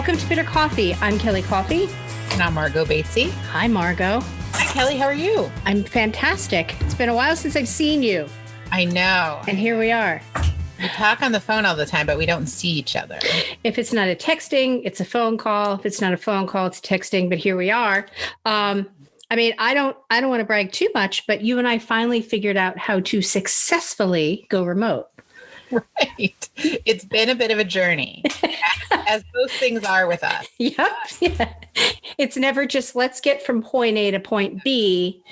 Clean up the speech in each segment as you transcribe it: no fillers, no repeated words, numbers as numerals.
Welcome to Bitter Coffee. I'm Kelly Coffee. And I'm Margo Batsie. Hi, Margo. Hi, Kelly. How are you? I'm fantastic. It's been a while since I've seen you. I know. And here we are. We talk on the phone all the time, but we don't see each other. If it's not a texting, it's a phone call. If it's not a phone call, it's texting. But here we are. I don't want to brag too much, but you and I finally figured out how to successfully go remote. Right. It's been a bit of a journey, as most things are with us. Yep. Yeah. It's never just let's get from point A to point B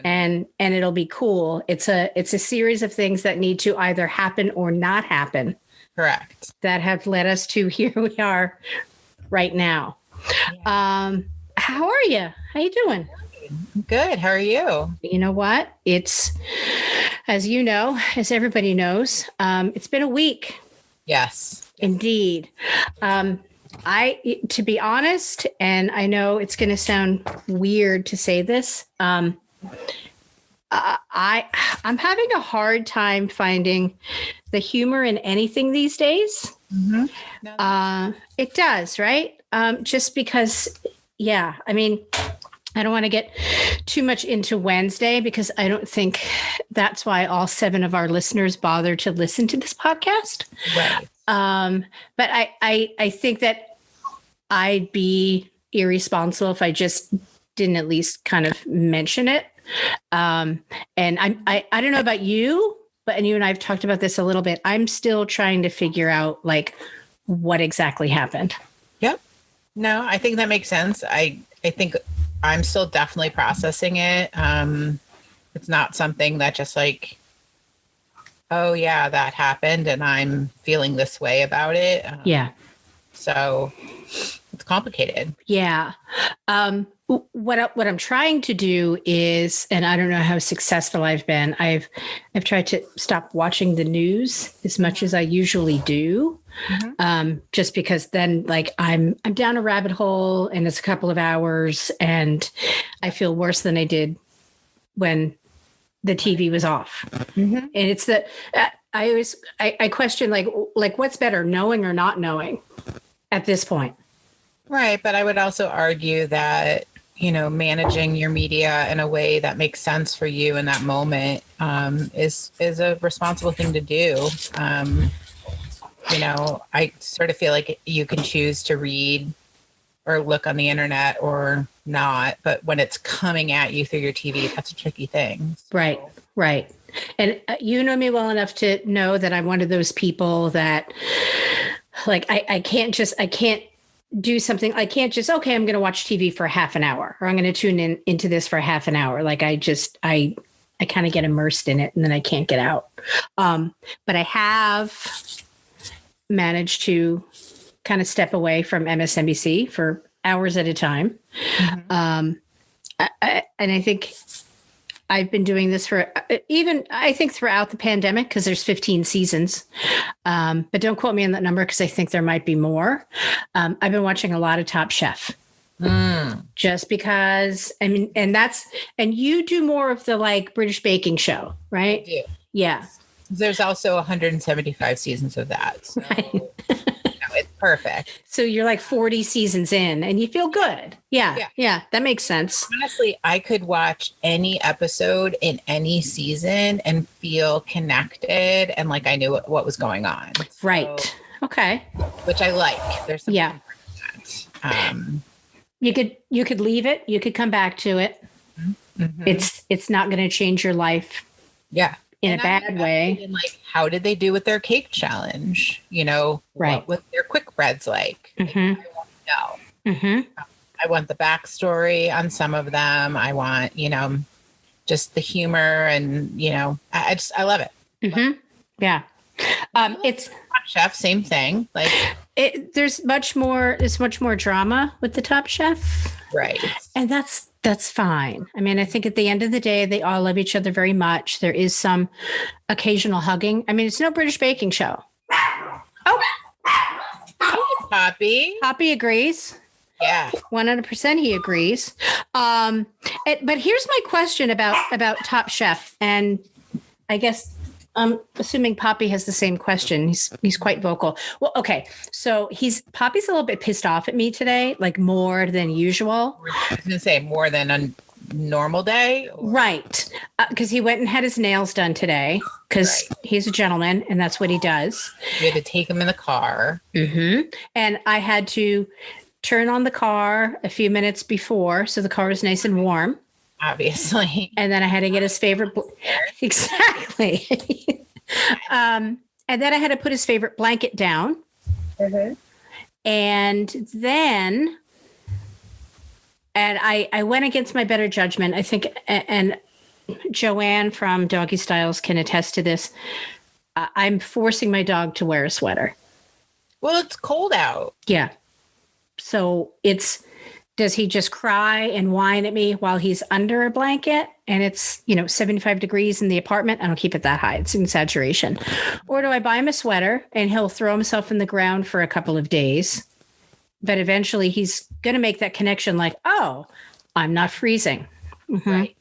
and it'll be cool. It's a series of things that need to either happen or not happen. Correct. That have led us to here we are right now. Yeah. How are you? How you doing? Good. How are you? You know what? It's, as you know, as everybody knows, it's been a week. Yes. Indeed. To be honest, and I know it's going to sound weird to say this, I'm having a hard time finding the humor in anything these days. Mm-hmm. It does, right? Just because, yeah, I mean, I don't want to get too much into Wednesday because I don't think that's why all 7 of our listeners bother to listen to this podcast. Right. But I think that I'd be irresponsible if I just didn't at least kind of mention it. And I don't know about you, and you and I have talked about this a little bit. I'm still trying to figure out like what exactly happened. Yep. No, I think that makes sense. I think I'm still definitely processing it. It's not something that just like, oh yeah, that happened and I'm feeling this way about it. Yeah. So it's complicated. Yeah. What I'm trying to do is, and I don't know how successful I've been. I've tried to stop watching the news as much as I usually do. Mm-hmm. Just because then like I'm down a rabbit hole and it's a couple of hours and I feel worse than I did when the TV was off. Mm-hmm. And it's that I question like what's better, knowing or not knowing at this point. Right. But I would also argue that, managing your media in a way that makes sense for you in that moment is a responsible thing to do. I sort of feel like you can choose to read or look on the internet or not, but when it's coming at you through your TV, that's a tricky thing. So. Right. And you know me well enough to know that I'm one of those people that like, I can't do something. I can't just, okay, I'm going to watch TV for half an hour or I'm going to tune into this for half an hour. Like I kind of get immersed in it and then I can't get out. But I have managed to kind of step away from MSNBC for hours at a time. Mm-hmm. And I think I've been doing this for I think throughout the pandemic, because there's 15 seasons. But don't quote me on that number because I think there might be more. I've been watching a lot of Top Chef. Just because, I mean, and you do more of the like British baking show, right? I do. Yeah. There's also 175 seasons of that. So, right. It's perfect. So you're like 40 seasons in and you feel good. Yeah. That makes sense. Honestly, I could watch any episode in any season and feel connected and like I knew what was going on. So, right. Okay. Which I like. There's something that. You could leave it. You could come back to it. Mm-hmm. It's not going to change your life. Yeah. In a bad way. And like, how did they do with their cake challenge? Right. What was their quick breads like? Mm-hmm. I want to know. Mm-hmm. I want the backstory on some of them. I want, just the humor and, I love it. Mm-hmm. Love it. Yeah. It's Top Chef, same thing. Like there's much more drama with the Top Chef. Right. And that's fine. I mean, I think at the end of the day, they all love each other very much. There is some occasional hugging. I mean, it's no British baking show. Oh, Poppy agrees. Yeah. 100% he agrees. But here's my question about Top Chef. And I guess I'm assuming Poppy has the same question. He's quite vocal. Well, okay. So Poppy's a little bit pissed off at me today, like more than usual. I was gonna say more than a normal day, right? Because he went and had his nails done today. Because he's a gentleman, and that's what he does. You had to take him in the car, and I had to turn on the car a few minutes before, so the car was nice and warm. Obviously. And then I had to get his favorite. Exactly. And then I had to put his favorite blanket down. And then, I went against my better judgment, I think, and Joanne from Doggy Styles can attest to this. I'm forcing my dog to wear a sweater. Well, it's cold out. Yeah. So does he just cry and whine at me while he's under a blanket and it's, 75 degrees in the apartment? I don't keep it that high. It's an exaggeration. Or do I buy him a sweater and he'll throw himself in the ground for a couple of days? But eventually he's going to make that connection like, oh, I'm not freezing. Right.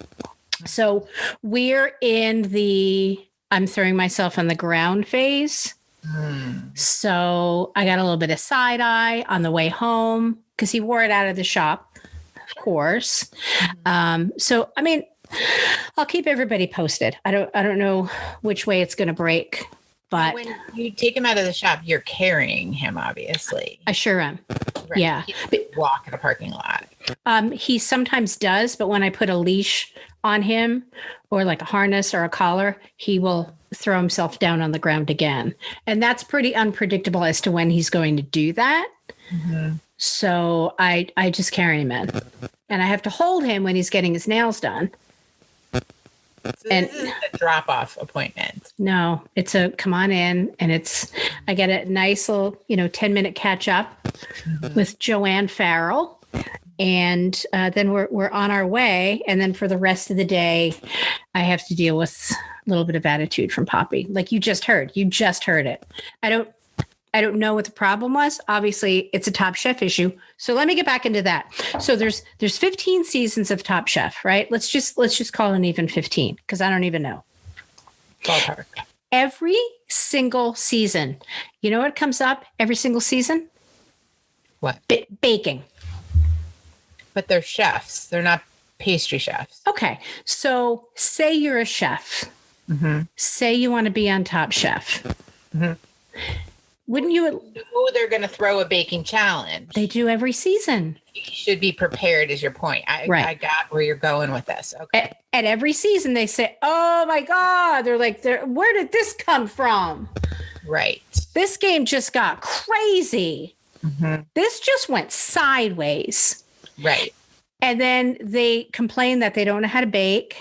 So we're in the I'm throwing myself on the ground phase. So I got a little bit of side eye on the way home because he wore it out of the shop, of course. So, I mean, I'll keep everybody posted. I don't know which way it's going to break, but when you take him out of the shop, you're carrying him, obviously. I sure am. Right. Yeah. He doesn't walk in a parking lot. He sometimes does, but when I put a leash on him or like a harness or a collar, he will throw himself down on the ground again. And that's pretty unpredictable as to when he's going to do that. So I just carry him in. And I have to hold him when he's getting his nails done. So this isn't a drop-off appointment. No, it's a come on in, and I get a nice little, 10-minute catch up with Joanne Farrell. And then we're on our way. And then for the rest of the day, I have to deal with a little bit of attitude from Poppy. Like you just heard it. I don't know what the problem was. Obviously, it's a Top Chef issue. So let me get back into that. So there's 15 seasons of Top Chef, right? Let's just call it even 15 because I don't even know. Ballpark. Every single season, you know what comes up every single season? What? Baking. But they're chefs. They're not pastry chefs. Okay. So say you're a chef. Say you want to be on Top Chef. Wouldn't you? Oh, they're going to throw a baking challenge. They do every season. You should be prepared is your point. I got where you're going with this. Okay. At every season, they say, oh my God. They're like, where did this come from? Right. This game just got crazy. This just went sideways. Right. And then they complain that they don't know how to bake.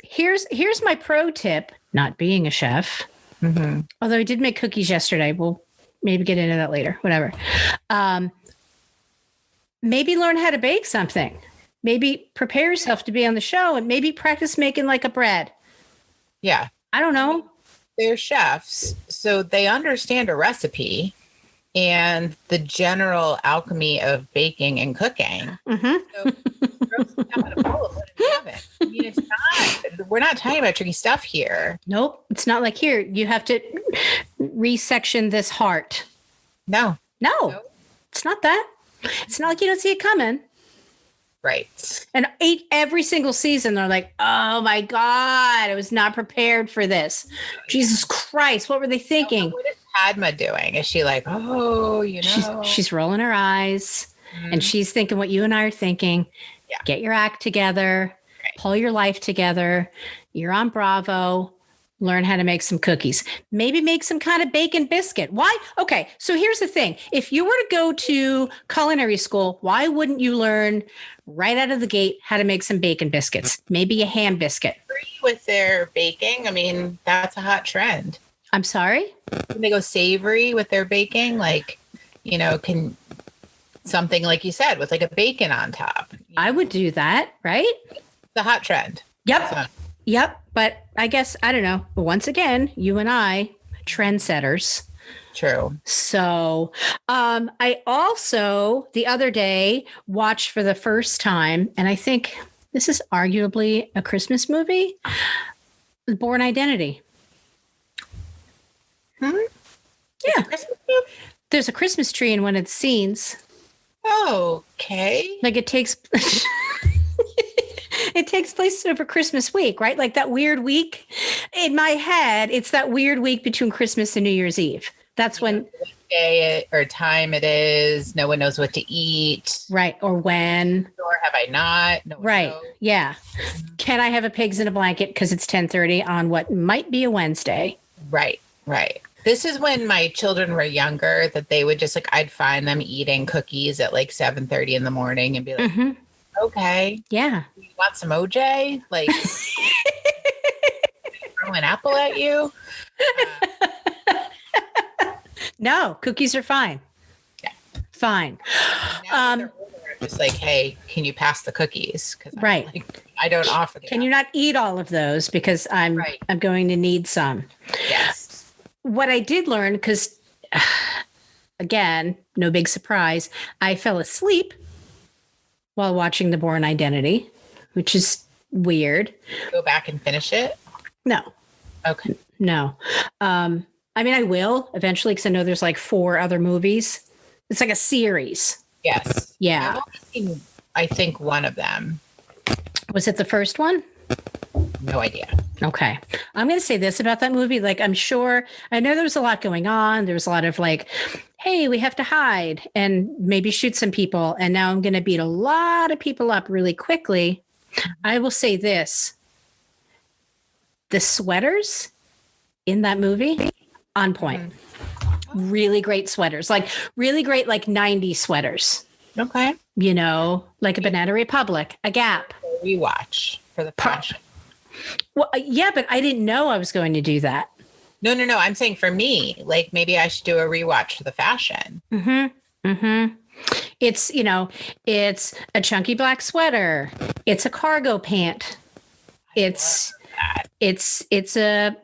Here's my pro tip, not being a chef. Although I did make cookies yesterday. We'll maybe get into that later, whatever. Maybe learn how to bake something. Maybe prepare yourself to be on the show and maybe practice making like a bread. Yeah. I don't know. They're chefs, so they understand a recipe and the general alchemy of baking and cooking. So throw some stuff in a bowl and put it in the oven. I mean, we're not talking about tricky stuff here. Nope. It's not like here. You have to resection this heart. No. It's not that. It's not like you don't see it coming. Right. And every single season, they're like, oh my God, I was not prepared for this. Jesus Christ, what were they thinking? What is Padma doing? Is she like, oh, She's rolling her eyes and she's thinking what you and I are thinking. Yeah. Get your act together, pull your life together. You're on Bravo. Learn how to make some cookies. Maybe make some kind of bacon biscuit. Why? Okay, so here's the thing. If you were to go to culinary school, why wouldn't you learn right out of the gate how to make some bacon biscuits? Maybe a ham biscuit. With their baking, I mean, that's a hot trend. I'm sorry? Can they go savory with their baking? Like, can something like you said with like a bacon on top? I would do that, right? The hot trend. Yep. Yep. But I guess, I don't know. But once again, you and I, trendsetters. True. So I also, the other day, watched for the first time, and I think this is arguably a Christmas movie, Born Identity. Hmm? Yeah. Christmas movie? There's a Christmas tree in one of the scenes. Okay. Like it takes it takes place over Christmas week, right? Like that weird week. In my head, it's that weird week between Christmas and New Year's Eve. That's when What day or time it is. No one knows what to eat. right, or when. Or have I not? No one Right. knows. Yeah. Can I have a pigs in a blanket because it's 10:30 on what might be a Wednesday? Right. This is when my children were younger, that they would just like, I'd find them eating cookies at like 7:30 in the morning and be like, okay, Yeah. you want some OJ? Like, throw an apple at you? No, cookies are fine. Yeah. Fine. Now that they're older, I'm just like, hey, can you pass the cookies? Because Right. I don't offer them. Can you not eat all of those because I'm going to need some. Yes. What I did learn, because again, no big surprise, I fell asleep while watching The Born Identity, which is weird. Go back and finish it? No. Okay. No. I mean, I will eventually because I know there's like 4 other movies. It's like a series. Yes. Yeah. I've only seen, I think, one of them. Was it the first one? No idea. Okay. I'm going to say this about that movie. Like, I'm sure, I know there was a lot going on. There was a lot of like, hey, we have to hide and maybe shoot some people. And now I'm going to beat a lot of people up really quickly. I will say this. The sweaters in that movie, on point. Really great sweaters. Like, really great, like 90s sweaters. Okay. You know, like a Banana Republic, a Gap. Rewatch for the fashion. Well, yeah, but I didn't know I was going to do that. No. I'm saying for me, like maybe I should do a rewatch for the fashion. It's, you know, it's a chunky black sweater. It's a cargo pant. It's a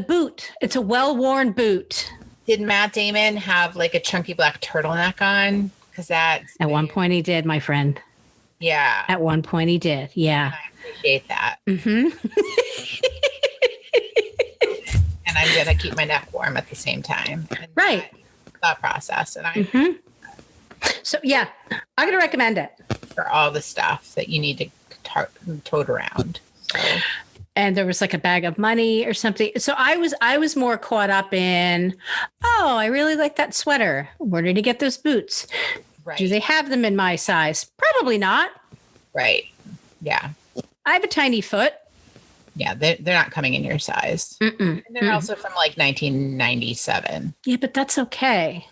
boot. It's a well-worn boot. Did Matt Damon have like a chunky black turtleneck on? Because that's at one point he did, my friend. Yeah. At one point he did. Yeah. I appreciate that. And I'm going to keep my neck warm at the same time. And right. Thought process. And So, yeah, I'm going to recommend it. For all the stuff that you need to tote around. So. And there was like a bag of money or something. So I was more caught up in, oh, I really like that sweater. Where did he get those boots? Right. Do they have them in my size? Probably not. Right. Yeah. I have a tiny foot. Yeah, they're not coming in your size. And they're also from like 1997. Yeah, but that's okay.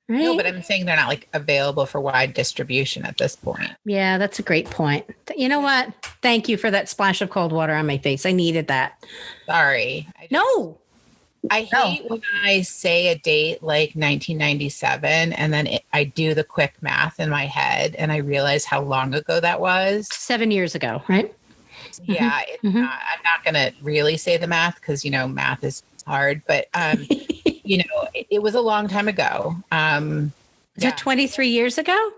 Right? No, but I'm saying they're not like available for wide distribution at this point. Yeah, that's a great point. You know what? Thank you for that splash of cold water on my face. I needed that. Sorry. I hate when I say a date like 1997 and then I do the quick math in my head and I realize how long ago that was. 7 years ago, right? Yeah, not, I'm not going to really say the math because, you know, math is hard, but, you know, it was a long time ago. Is that 23 years ago?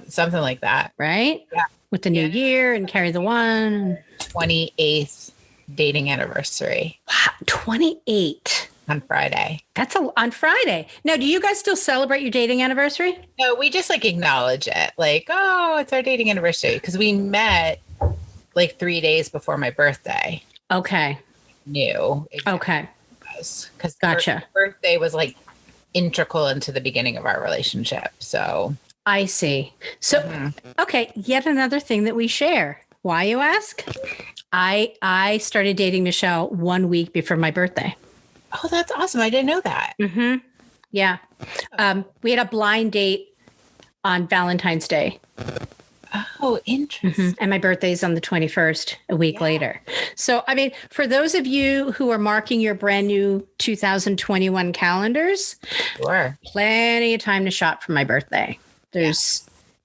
Something like that. Right? Yeah. With the new year and Carry the One. 28th dating anniversary. Wow, 28. On Friday. That's on Friday. Now, do you guys still celebrate your dating anniversary? No, we just like acknowledge it. Like, oh, it's our dating anniversary. Because we met like 3 days before my birthday. Okay. Exactly okay. Because gotcha. Birthday was like integral into the beginning of our relationship. So I see. So, okay, yet another thing that we share. Why, you ask? I started dating Michelle 1 week before my birthday. Oh, that's awesome. I didn't know that. Yeah. We had a blind date on Valentine's Day. Oh, interesting. And my birthday's on the 21st, a week later. So, I mean, for those of you who are marking your brand new 2021 calendars, sure, plenty of time to shop for my birthday. You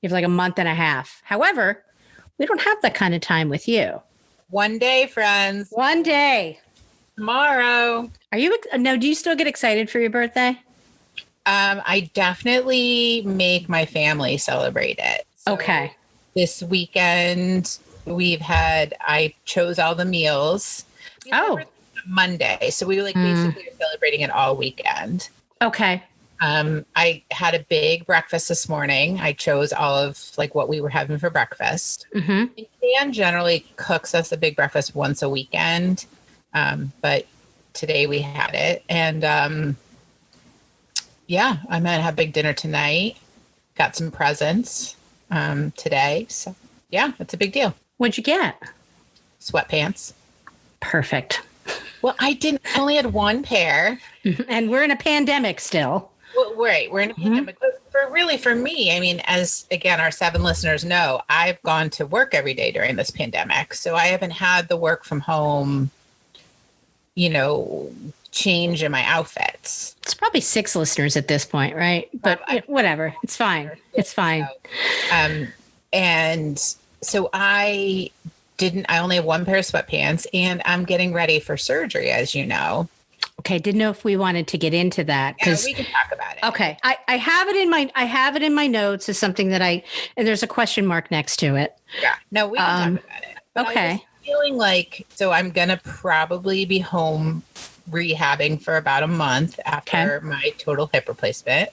have like a month and a half. However, we don't have that kind of time with you. One day, friends. One day. Tomorrow. Are you, no, do you still get excited for your birthday? I definitely make my family celebrate it. So okay. This weekend, I chose all the meals. Because my Oh, birthday was on Monday, so we like basically are celebrating it all weekend. okay. I had a big breakfast this morning. I chose all of like what we were having for breakfast. Mm-hmm. Dan generally cooks us a big breakfast once a weekend, but today we had it, and yeah, I'm gonna have big dinner tonight. Got some presents today, so yeah, it's a big deal. What'd you get? Sweatpants. Perfect. Well, I only had one pair. And we're in a pandemic still. Well, right, we're in a pandemic. But for me, I mean, as again, our 7 listeners know, I've gone to work every day during this pandemic. So I haven't had the work from home, change in my outfits. It's probably 6 listeners at this point, right? But whatever. It's fine. It's fine. And so I only have one pair of sweatpants, and I'm getting ready for surgery, as you know. Okay, didn't know if we wanted to get into that because we can talk about it. Okay, I have it in my notes as something that and there's a question mark next to it. Yeah, no, we can talk about it. But okay, I was feeling like I'm gonna probably be home rehabbing for about a month after my total hip replacement.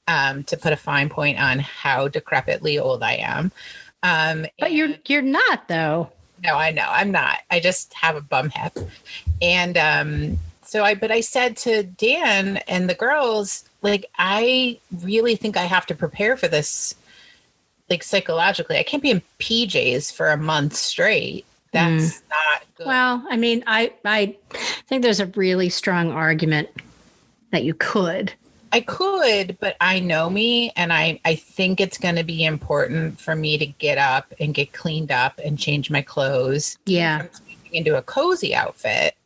To put a fine point on how decrepitly old I am. But you're not though. No, I know I'm not. I just have a bum hip, and but I said to Dan and the girls, like, I really think I have to prepare for this, like, psychologically. I can't be in PJs for a month straight. That's not good. Well, I mean, I think there's a really strong argument that you could. I could, but I know me, and I think it's going to be important for me to get up and get cleaned up and change my clothes. Yeah. Into a cozy outfit.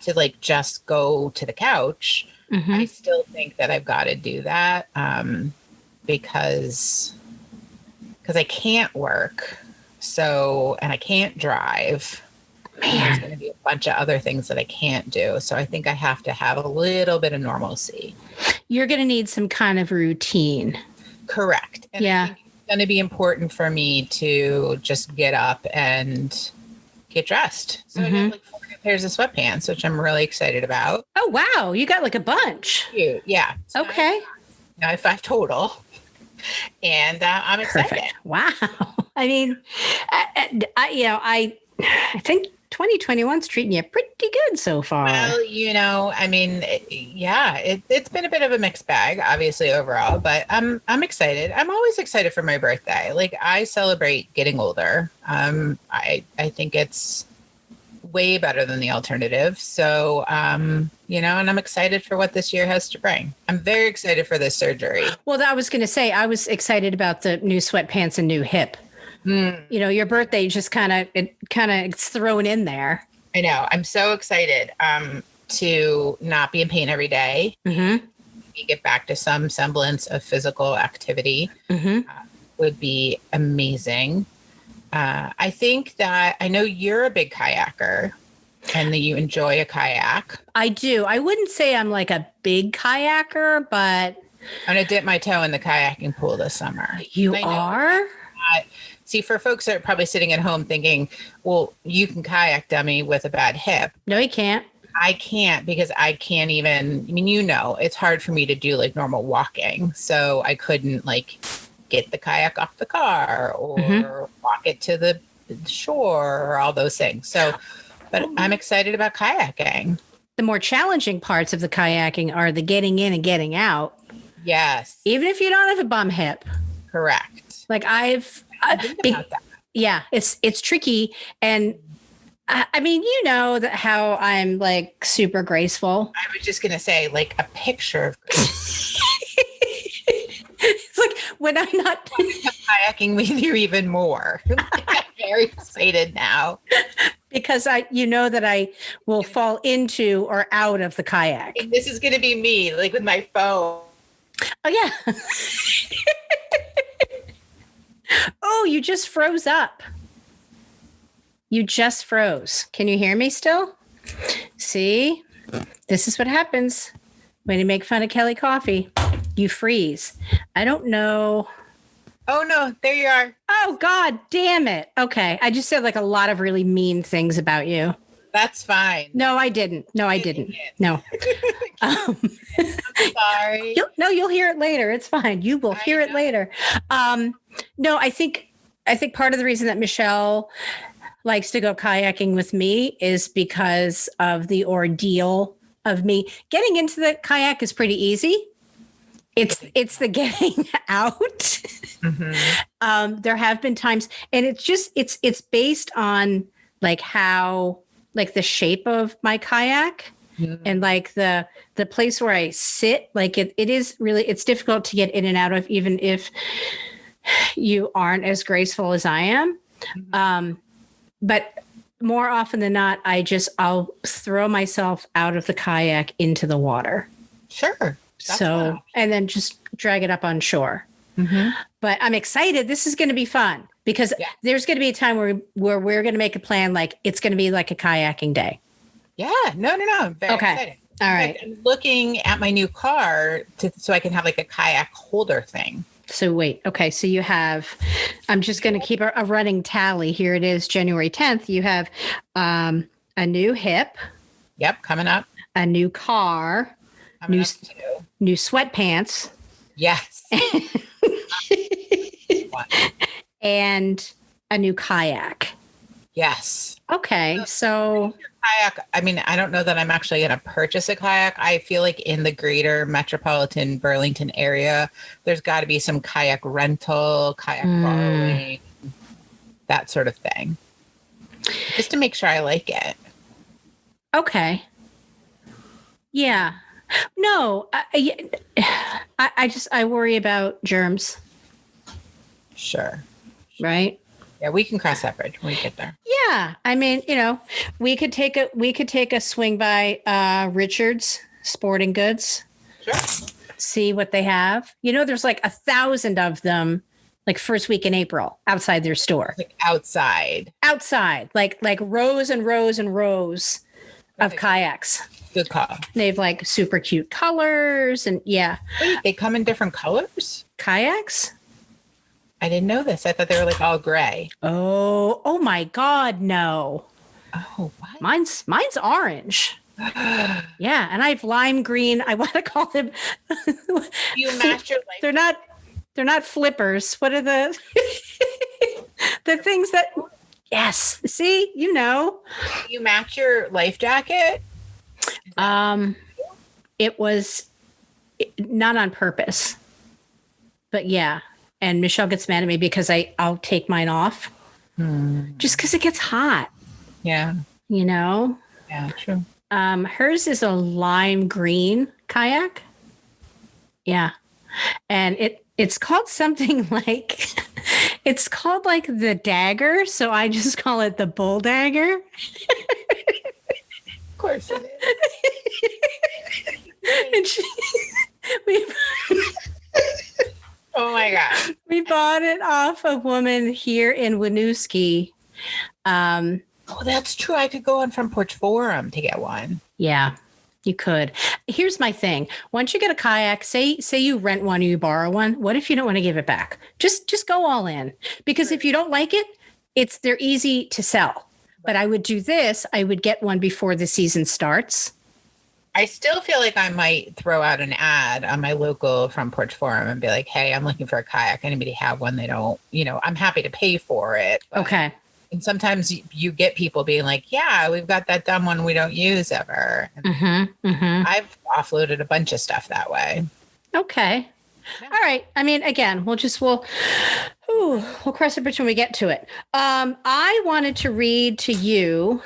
To like just go to the couch. I still think that I've got to do that because I can't work. And I can't drive. There's going to be a bunch of other things that I can't do. So I think I have to have a little bit of normalcy. You're going to need some kind of routine. Correct. And I think it's going to be important for me to just get up and get dressed. So I got like 4 pairs of sweatpants, which I'm really excited about. Oh, wow. You got like a bunch. Cute. Yeah. So okay. Now I have 5 total. And I'm excited. Perfect. Wow. I mean, I think 2021's treating you pretty good so far. Well, I mean, it's been a bit of a mixed bag, obviously, overall, but I'm excited. I'm always excited for my birthday. Like, I celebrate getting older. I think it's way better than the alternative. So, and I'm excited for what this year has to bring. I'm very excited for this surgery. Well, I was going to say, I was excited about the new sweatpants and new hip. Your birthday just it's thrown in there. I know. I'm so excited to not be in pain every day. We get back to some semblance of physical activity would be amazing. I think that I know you're a big kayaker and that you enjoy a kayak. I do. I wouldn't say I'm like a big kayaker, but I'm going to dip my toe in the kayaking pool this summer. You are? See, for folks that are probably sitting at home thinking, well, you can kayak, dummy, with a bad hip. No, you can't. I can't because I can't even, it's hard for me to do like normal walking. So I couldn't like get the kayak off the car or walk it to the shore or all those things. So, but I'm excited about kayaking. The more challenging parts of the kayaking are the getting in and getting out. Yes. Even if you don't have a bum hip. Correct. Like yeah, it's tricky. And I mean, how I'm like super graceful. I was just going to say like a picture of grace. It's like when I'm not kayaking with you even more. I'm very excited now. Because that I will fall into or out of the kayak. And this is going to be me, like with my phone. Oh, yeah. Oh, you just froze up. You just froze. Can you hear me still? See? This is what happens when you make fun of Kelly Coffee. You freeze. I don't know. Oh, no. There you are. Oh, God damn it. Okay. I just said like a lot of really mean things about you. That's fine. No, I didn't. No, I didn't. No. Sorry. You'll hear it later. It's fine. You will hear it later. No, I think part of the reason that Michelle likes to go kayaking with me is because of the ordeal of me getting into the kayak is pretty easy. It's the getting out. Mm-hmm. There have been times, and it's based on like how, like the shape of my kayak, mm-hmm. and like the place where I sit, like it is really, it's difficult to get in and out of, even if you aren't as graceful as I am. Mm-hmm. But more often than not, I'll throw myself out of the kayak into the water. Sure. So, and then just drag it up on shore. Mm-hmm. But I'm excited. This is going to be fun because there's going to be a time where we're going to make a plan. Like it's going to be like a kayaking day. Yeah. No. I'm very excited. All right. I'm looking at my new car so I can have like a kayak holder thing. So wait. Okay. So you have, I'm just going to keep a running tally. Here it is, January 10th. You have a new hip. Yep. Coming up. A new car. New sweatpants. Yes. And a new kayak. Yes. Okay. So kayak, I mean, I don't know that I'm actually going to purchase a kayak. I feel like in the greater metropolitan Burlington area, there's got to be some kayak rental, kayak borrowing, that sort of thing. Just to make sure I like it. Okay. Yeah. No, I worry about germs. Sure. Right. Yeah, we can cross that bridge when we get there. Yeah, I mean, we could take a swing by Richard's Sporting Goods. Sure. See what they have. There's like 1,000 of them, like first week in April, outside their store. Like outside, like rows and rows and rows of kayaks. Good call. They have like super cute colors and Wait, they come in different colors? Kayaks? I didn't know this. I thought they were like all gray. Oh my God, no. Oh, what? Mine's orange. Yeah, and I have lime green. I want to call them. You match your life. They're not flippers. What are the the things that? Yes. See, You match your life jacket. It was not on purpose, but yeah. And Michelle gets mad at me because I'll take mine off just because it gets hot. Yeah. Yeah, true. Hers is a lime green kayak. Yeah. And it's called something like, it's called like the Dagger. So I just call it the Bull Dagger. Of course it is. Oh my God. We bought it off a woman here in Winooski. Oh, that's true. I could go on Front Porch Forum to get one. Yeah, you could. Here's my thing. Once you get a kayak, say you rent one or you borrow one, what if you don't want to give it back? Just go all in. Because if you don't like it, they're easy to sell. But I would do this. I would get one before the season starts. I still feel like I might throw out an ad on my local Front Porch Forum and be like, hey, I'm looking for a kayak. Anybody have one? They don't, I'm happy to pay for it. Okay. And sometimes you get people being like, yeah, we've got that dumb one we don't use ever. I've offloaded a bunch of stuff that way. Okay. Yeah. All right. I mean, again, we'll cross the bridge when we get to it. I wanted to read to you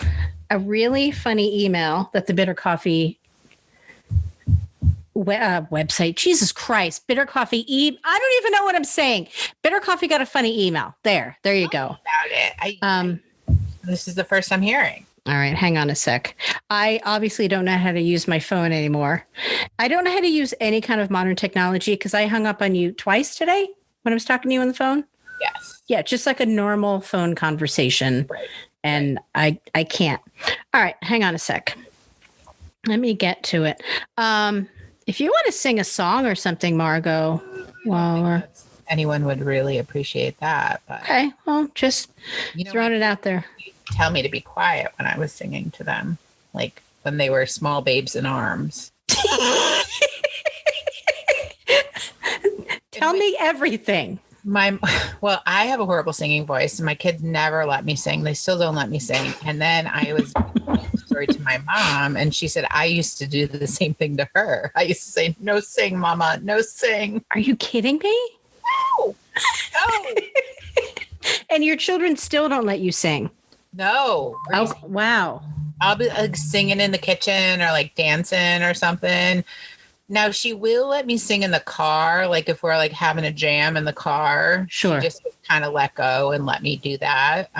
a really funny email that the Bitter Coffee website. Jesus Christ. Bitter Coffee. I don't even know what I'm saying. Bitter Coffee got a funny email. There you go. About it. This is the first I'm hearing. All right. Hang on a sec. I obviously don't know how to use my phone anymore. I don't know how to use any kind of modern technology because I hung up on you twice today when I was talking to you on the phone. Yes. Yeah. Just like a normal phone conversation. Right. And I can't. All right. Hang on a sec. Let me get to it. If you want to sing a song or something, Margo, anyone would really appreciate that. But okay, well, just throwing it out there. tell me to be quiet when I was singing to them, like when they were small babes in arms. Tell me everything. Well, I have a horrible singing voice, and my kids never let me sing. They still don't let me sing. And then I was telling the story to my mom, and she said I used to do the same thing to her. I used to say, "No sing, Mama, no sing." Are you kidding me? No, no, And your children still don't let you sing? no. Oh, wow. I'll be like singing in the kitchen or like dancing or something. Now she will let me sing in the car, like if we're like having a jam in the car. Sure. She just kind of let go and let me do that.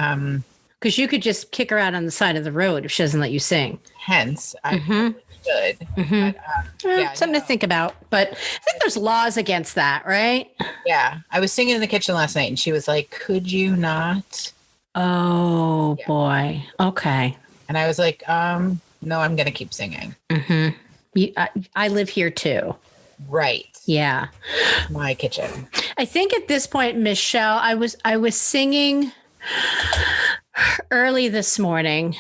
Because you could just kick her out on the side of the road if she doesn't let you sing. Hence, I should. Mm-hmm. But, Something to think about. But I think there's laws against that, right? Yeah. I was singing in the kitchen last night, and she was like, "Could you not?" Oh, boy. Okay. And I was like, no, I'm going to keep singing. Mm-hmm. I live here too. Right. Yeah. My kitchen. I think at this point, Michelle, I was singing early this morning,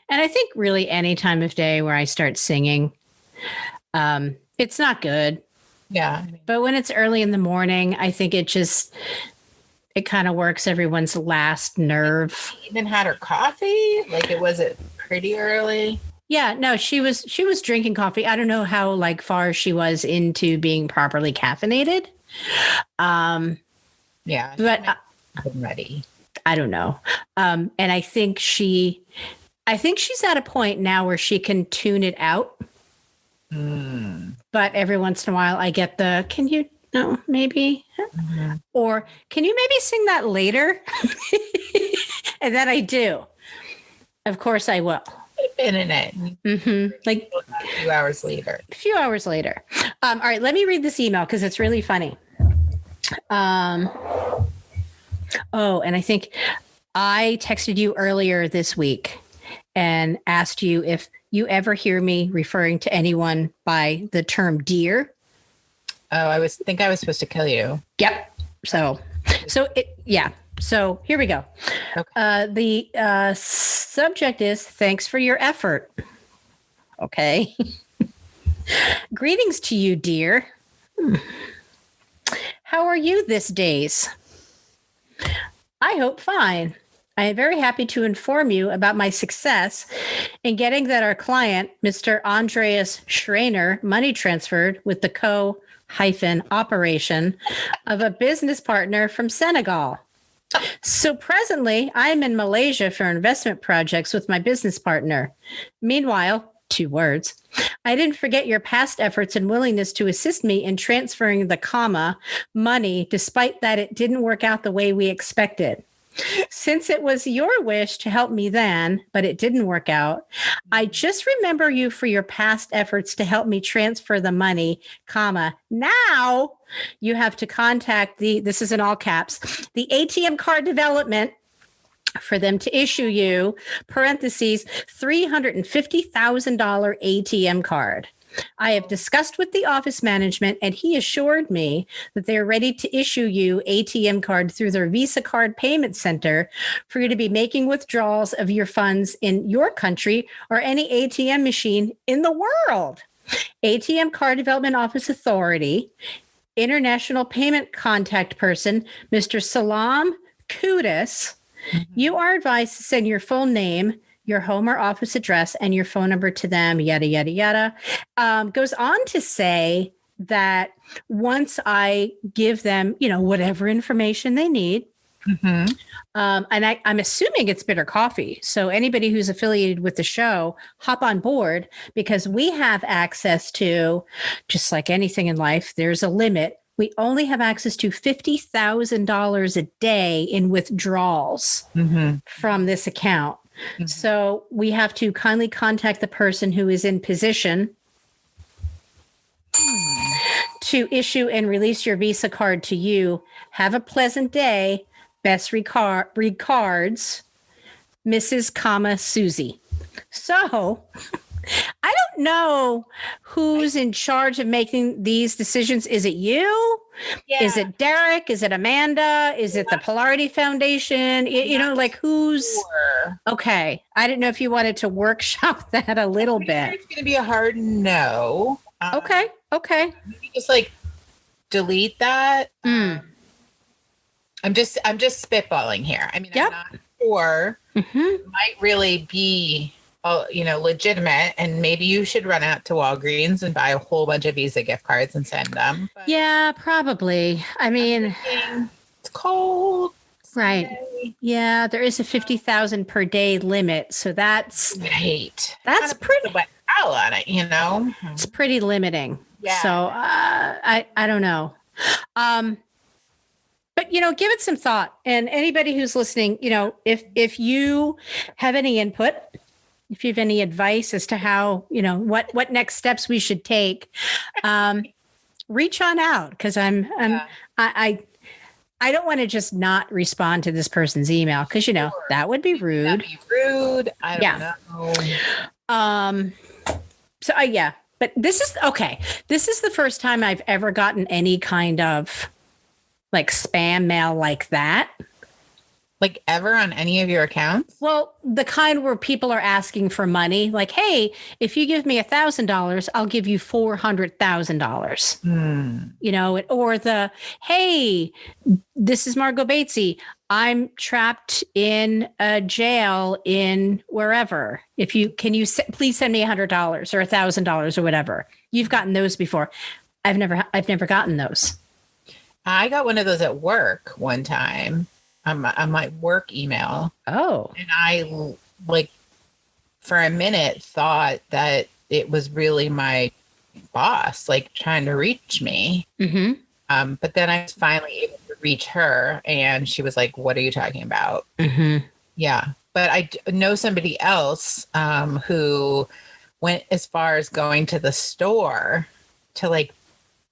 and I think really any time of day where I start singing, it's not good. Yeah. But when it's early in the morning, I think it kind of works everyone's last nerve. She even had her coffee. Like was it pretty early? Yeah, no, she was drinking coffee. I don't know how like far she was into being properly caffeinated. Yeah, but I'm ready. I don't know. And I think she's at a point now where she can tune it out. But every once in a while I get can you no, maybe, or can you maybe sing that later? And then I do. Of course I will. Been in it. Mm-hmm. Like a few hours later. All right, let me read this email because it's really funny. And I think I texted you earlier this week and asked you if you ever hear me referring to anyone by the term dear. Oh, I think I was supposed to kill you. Yep. So here we go. Okay. The subject is thanks for your effort. Okay. Greetings to you, dear. How are you this days? I hope fine. I am very happy to inform you about my success in getting that our client, Mr. Andreas Schreiner, money transferred with the operation of a business partner from Senegal. So presently, I'm in Malaysia for investment projects with my business partner. Meanwhile, 2 words, I didn't forget your past efforts and willingness to assist me in transferring the money, despite that it didn't work out the way we expected. Since it was your wish to help me then, but it didn't work out, I just remember you for your past efforts to help me transfer the money, now you have to contact this is in all caps, the ATM card development for them to issue you, parentheses, $350,000 ATM card. I have discussed with the office management, and he assured me that they're ready to issue you ATM card through their Visa card payment center for you to be making withdrawals of your funds in your country or any ATM machine in the world. ATM Card Development Office Authority, International Payment Contact Person, Mr. Salam Kudus. You are advised to send your full name, your home or office address, and your phone number to them, yada, yada, yada. Goes on to say that once I give them, whatever information they need, and I'm assuming it's bitter coffee. So anybody who's affiliated with the show, hop on board, because we have access to, just like anything in life, there's a limit. We only have access to $50,000 a day in withdrawals from this account. So we have to kindly contact the person who is in position to issue and release your Visa card to you. Have a pleasant day. Best regards, Mrs. Susie. So I don't don't know who's in charge of making these decisions. Is it you? Yeah. Is it Derek? Is it Amanda? Is it the Polarity Foundation? You know, like who's Sure. okay. I didn't know if you wanted to workshop that a little bit. It's going to be a hard no. Okay. Maybe just like delete that. Mm. I'm just spitballing here. I mean, Yep. I'm not sure. Mm-hmm. It might really be, legitimate, and maybe you should run out to Walgreens and buy a whole bunch of Visa gift cards and send them. But Yeah, probably. I mean, it's cold. right. Sunday. Yeah, there is a 50,000 per day limit, so that's Right. That's Kind of pretty- put the wet towel on it, it's pretty limiting. Yeah. So I don't know. But give it some thought. And anybody who's listening, if you have any input, if you have any advice as to how, what next steps we should take, reach on out, because I don't want to just not respond to this person's email, because that would be rude. That'd be rude. I don't know. So but this is okay. This is the first time I've ever gotten any kind of like spam mail like that. Like ever on any of your accounts? Well, the kind where people are asking for money, like, hey, if you give me $1,000, I'll give you $400,000. Or the, hey, this is Margo Batsie. I'm trapped in a jail in wherever. Can you please send me $100 or $1,000 or whatever. You've gotten those before. I've never gotten those. I got one of those at work one time. On my work email. Oh. And I for a minute thought that it was really my boss, trying to reach me. Mm-hmm. But then I was finally able to reach her, and she was like, "What are you talking about?" Mm-hmm. Yeah. But I know somebody else who went as far as going to the store to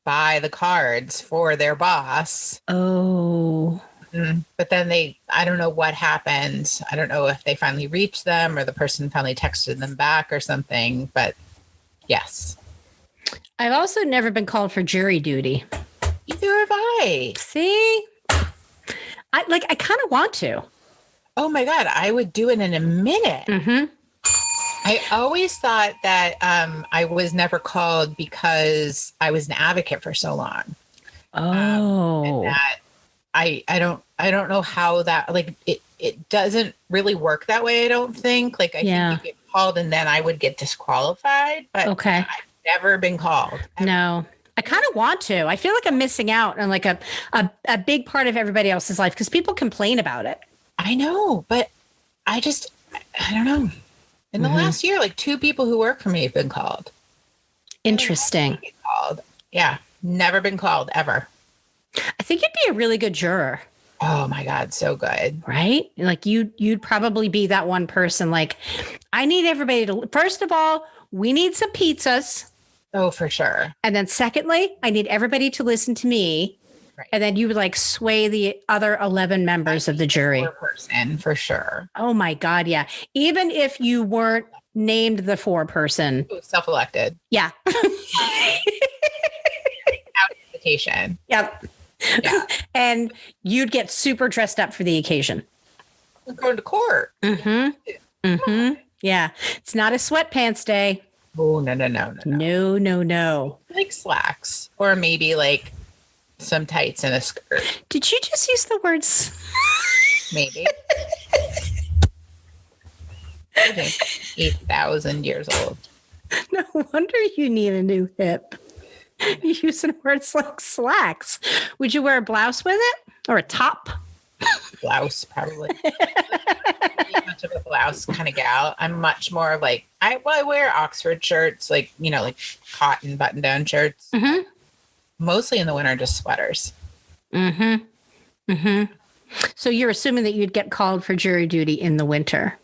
buy the cards for their boss. Oh. But then I don't know what happened. I don't know if they finally reached them or the person finally texted them back or something, but yes. I've also never been called for jury duty. Either have I. See? I kind of want to. Oh my God, I would do it in a minute. Mm-hmm. I always thought that I was never called because I was an advocate for so long. Oh. And that I don't know how that it doesn't really work that way. I don't think I think you get called and then I would get disqualified, but okay. I've never been called. Ever. No, I kind of want to. I feel like I'm missing out on a big part of everybody else's life because people complain about it. I know, but I don't know. In the last year, 2 people who work for me have been called. Interesting. Yeah. Never been called ever. I think you'd be a really good juror. Oh my God, so good. Right? You'd probably be that one person. I need everybody to, first of all, we need some pizzas. Oh, for sure. And then secondly, I need everybody to listen to me. Right. And then you would sway the other 11 members of the jury. Person, for sure. Oh my God. Yeah. Even if you weren't named the 4-person. Self-elected. Yeah. Invitation. Yep. Yeah. And you'd get super dressed up for the occasion. We're going to court. Mm-hmm. Mm-hmm. Yeah. It's not a sweatpants day. Oh, no. No. Slacks. Or maybe some tights and a skirt. Did you just use the words? Maybe. 8,000 years old. No wonder you need a new hip. You're using words like slacks. Would you wear a blouse with it or a top? Blouse, probably. I'm much of a blouse kind of gal. I'm much more I wear Oxford shirts, cotton button-down shirts. Mm-hmm. Mostly in the winter, just sweaters. Mm-hmm. Mm-hmm. So you're assuming that you'd get called for jury duty in the winter?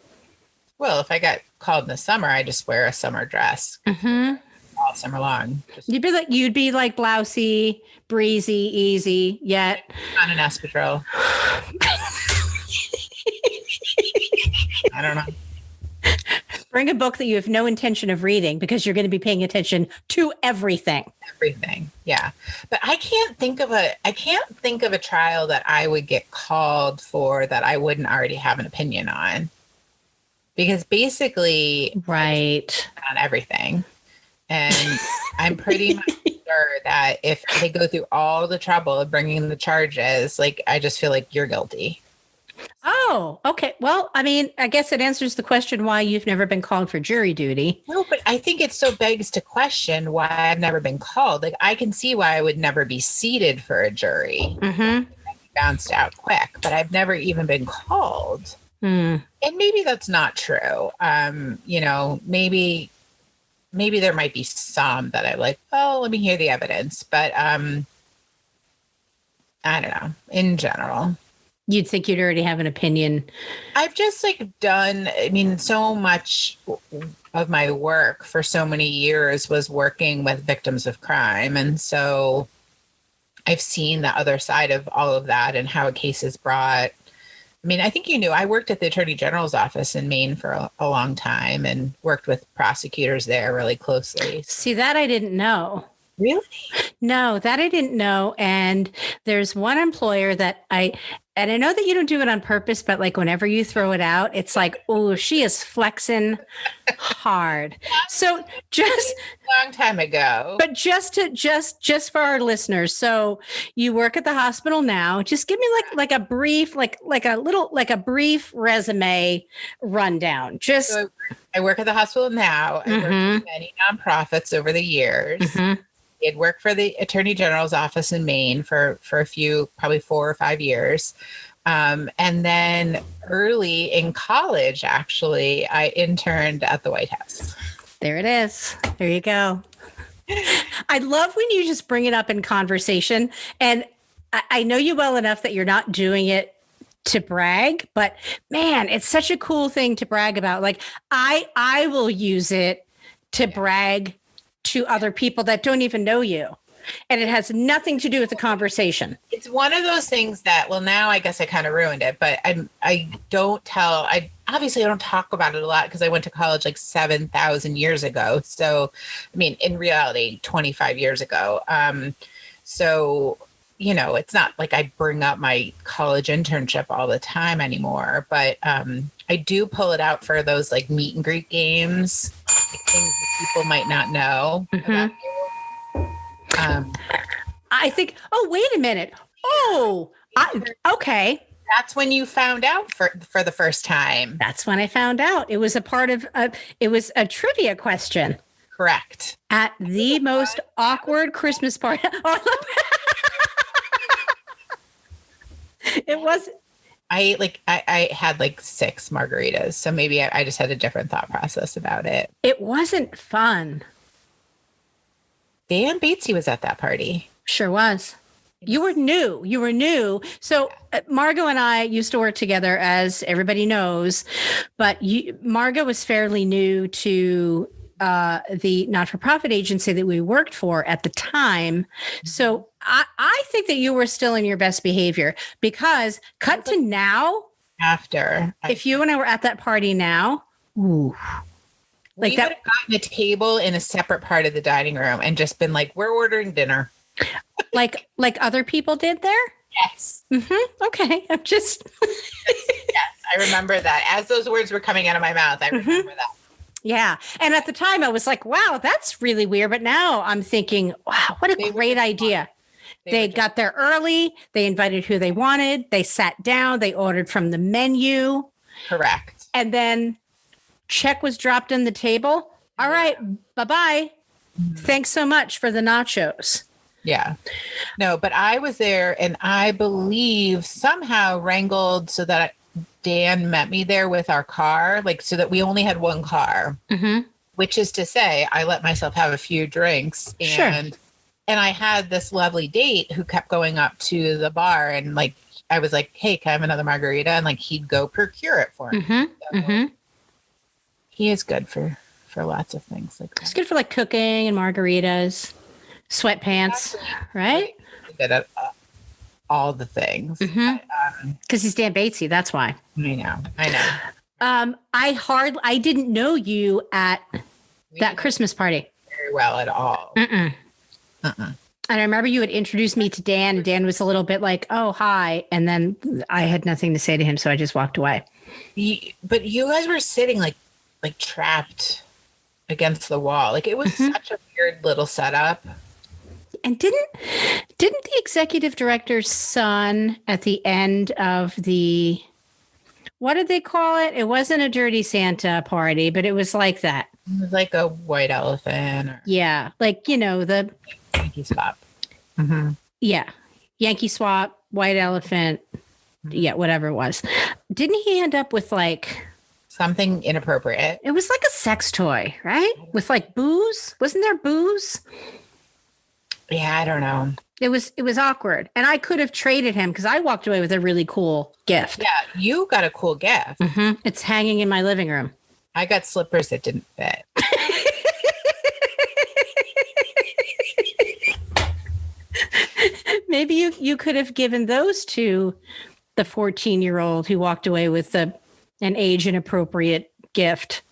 Well, if I got called in the summer, I just wear a summer dress. Mm-hmm. All summer long. You'd be like blousy, breezy, easy, yet on an espadrille. I don't know. Bring a book that you have no intention of reading because you're going to be paying attention to everything. Everything. Yeah. But I can't think of a trial that I would get called for that I wouldn't already have an opinion on. Because basically right on everything. And I'm pretty much sure that if they go through all the trouble of bringing the charges, like, I just feel like you're guilty. Oh, okay. Well, I mean, I guess it answers the question why you've never been called for jury duty. No, but I think it so begs to question why I've never been called. Like, I can see why I would never be seated for a jury. Mm-hmm. Bounced out quick, but I've never even been called. And maybe that's not true. Maybe there might be some that I like, oh, let me hear the evidence. But I don't know. In general, you'd think you'd already have an opinion. I've just done, so much of my work for so many years was working with victims of crime. And so I've seen the other side of all of that and how a case is brought. I think I worked at the Attorney General's office in Maine for a long time and worked with prosecutors there really closely. See, that I didn't know. Really? No, that I didn't know. And there's one employer that I know that you don't do it on purpose, but whenever you throw it out, it's like, oh, she is flexing hard. So just a long time ago, but just for our listeners. So you work at the hospital now. Just give me like a brief, like a brief resume rundown. So I work at the hospital now. I worked with many nonprofits over the years. I'd worked for the Attorney General's office in Maine for a few, probably 4 or 5 years. And then early in college, actually, I interned at the White House. There it is. There you go. I love when you just bring it up in conversation. And I know you well enough that you're not doing it to brag, but man, it's such a cool thing to brag about. I will use it to brag to other people that don't even know you. And it has nothing to do with the conversation. It's one of those things that, well, now I guess I kind of ruined it, but I don't talk about it a lot because I went to college 7,000 years ago. So, in reality, 25 years ago. So, it's not like I bring up my college internship all the time anymore, but I do pull it out for those meet and greet games, things that people might not know about you. I think, oh, wait a minute. Okay. That's when you found out for the first time. That's when I found out. It was a part of, it was a trivia question. Correct. At the most awkward Christmas party. It was. I had 6 margaritas, so maybe I just had a different thought process about it. It wasn't fun. Dan Batsie was at that party. Sure was. You were new. So Margo and I used to work together, as everybody knows, but Margo was fairly new to the not-for-profit agency that we worked for at the time. So I think that you were still in your best behavior, because cut to now, if you and I were at that party now, ooh. We would have gotten a table in a separate part of the dining room and just been we're ordering dinner. like other people did there? Yes. Okay. I'm just. Yes, I remember that. As those words were coming out of my mouth, I remember that. Yeah. And at the time I was like, wow, that's really weird. But now I'm thinking, wow, what a great idea. They got there early. They invited who they wanted. They sat down. They ordered from the menu. Correct. And then check was dropped on the table. All right. Bye-bye. Thanks so much for the nachos. Yeah. No, but I was there, and I believe somehow wrangled so that Dan met me there with our car, so that we only had one car, which is to say I let myself have a few drinks. And I had this lovely date who kept going up to the bar, and I was like, hey, can I have another margarita? And he'd go procure it for me. So he is good for lots of things like that. It's good for cooking and margaritas, sweatpants, right? Good at all the things. Because he's Dan Batsie, that's why. I know. I didn't know you at We that didn't Christmas party. very well at all. Mm-mm. Uh-uh. And I remember you had introduced me to Dan, and Dan was a little bit like, "Oh, hi," and then I had nothing to say to him, so I just walked away. But you guys were sitting like trapped against the wall. Like it was such a weird little setup. And didn't the executive director's son at the end of the, what did they call it? It wasn't a Dirty Santa party, but it was like that. It was like a white elephant or Yeah, like the Yankee swap. Mm-hmm. yeah, Yankee swap, white elephant, yeah, whatever it was. Didn't he end up with like Something inappropriate. it was like a sex toy, right? With like booze? Wasn't there booze? Yeah, I don't know. It was awkward, and I could have traded him because I walked away with a really cool gift. Yeah, you got a cool gift. It's hanging in my living room. I got slippers that didn't fit. Maybe you could have given those to the 14-year-old who walked away with an age inappropriate gift.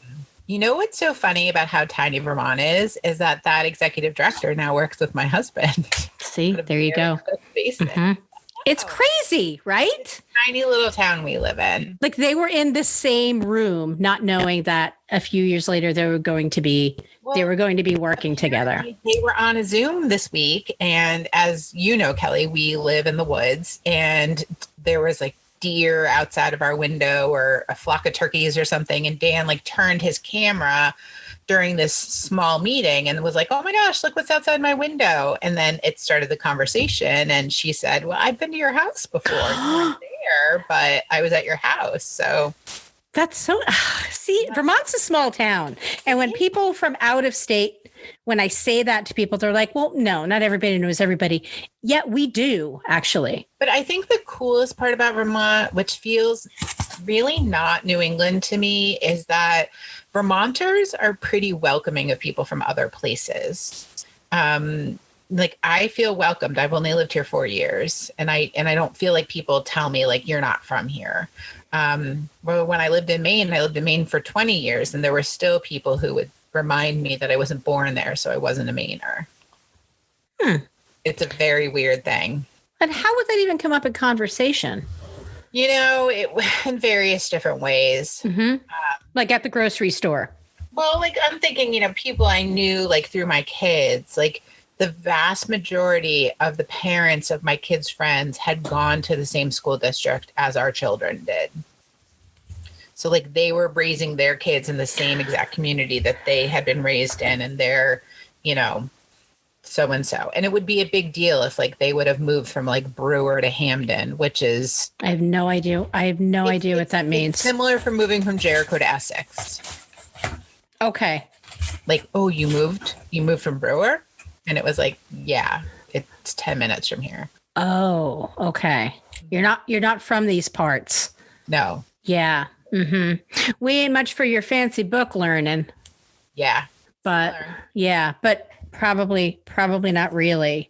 You know what's so funny about how tiny Vermont is that executive director now works with my husband. See, there you go. It's crazy, right? Tiny little town we live in. Like they were in the same room, not knowing that a few years later they were going to be working together. They were on a Zoom this week, and as you know, Kelly, we live in the woods, and there was like deer outside of our window or a flock of turkeys or something, and Dan like turned his camera during this small meeting and was like, "Oh my gosh, look what's outside my window." And then it started the conversation, and she said, "Well, I've been to your house before. You weren't there, but I was at your house." So that's so, see, Vermont's a small town. And when people from out of state, when I say that to people, they're like, well, no, not everybody knows everybody. Yet we do, actually. But I think the coolest part about Vermont, which feels really not New England to me, is that Vermonters are pretty welcoming of people from other places. Like I feel welcomed. I've only lived here 4 years, and I don't feel like people tell me like you're not from here. Well, when I lived in Maine for 20 years, and there were still people who would remind me that I wasn't born there, so I wasn't a Mainer. It's a very weird thing. And how would that even come up in conversation? You know, in various different ways. Like at the grocery store. Well, like I'm thinking, people I knew like through my kids, like the vast majority of the parents of my kids' friends had gone to the same school district as our children did. So like they were raising their kids in the same exact community that they had been raised in, and they're, so-and-so. And it would be a big deal if like they would have moved from like Brewer to Hamden, which is... I have no idea. I have no idea what that means. It's similar from moving from Jericho to Essex. Okay. Like, oh, you moved from Brewer? And it was like, yeah, it's 10 minutes from here. Oh, okay. You're not from these parts. No. Yeah. We ain't much for your fancy book learning. Yeah. But probably not really.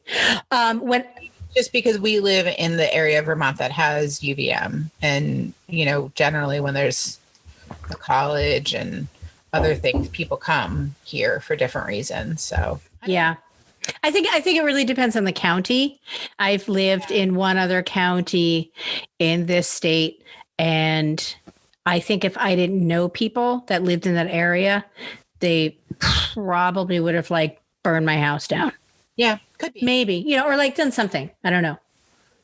Just because we live in the area of Vermont that has UVM, and generally when there's a college and other things, people come here for different reasons. So yeah. I think it really depends on the county. I've lived in one other county in this state, and I think if I didn't know people that lived in that area, they probably would have like burned my house down. Yeah, could be. Maybe, or like done something. I don't know.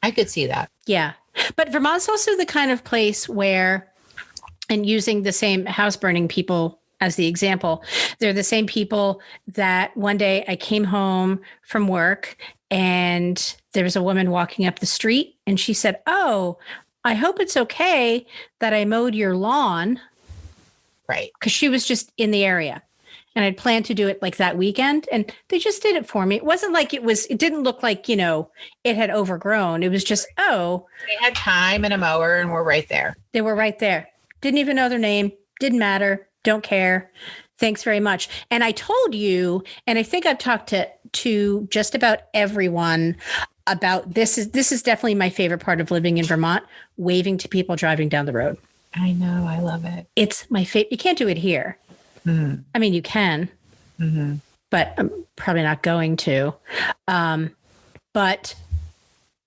I could see that. Yeah. But Vermont's also the kind of place where, and using the same house burning people as the example, they're the same people that one day I came home from work and there was a woman walking up the street and she said, "Oh, I hope it's okay that I mowed your lawn." Right. Because she was just in the area. And I'd planned to do it like that weekend, and they just did it for me. It wasn't like it didn't look like, it had overgrown. It was just, they had time and a mower and were right there. They were right there. Didn't even know their name. Didn't matter. Don't care. Thanks very much. And I told you, and I think I've talked to just about everyone about this is definitely my favorite part of living in Vermont, waving to people driving down the road. I know. I love it. It's my favorite. You can't do it here. Mm-hmm. I mean, you can, but I'm probably not going to. But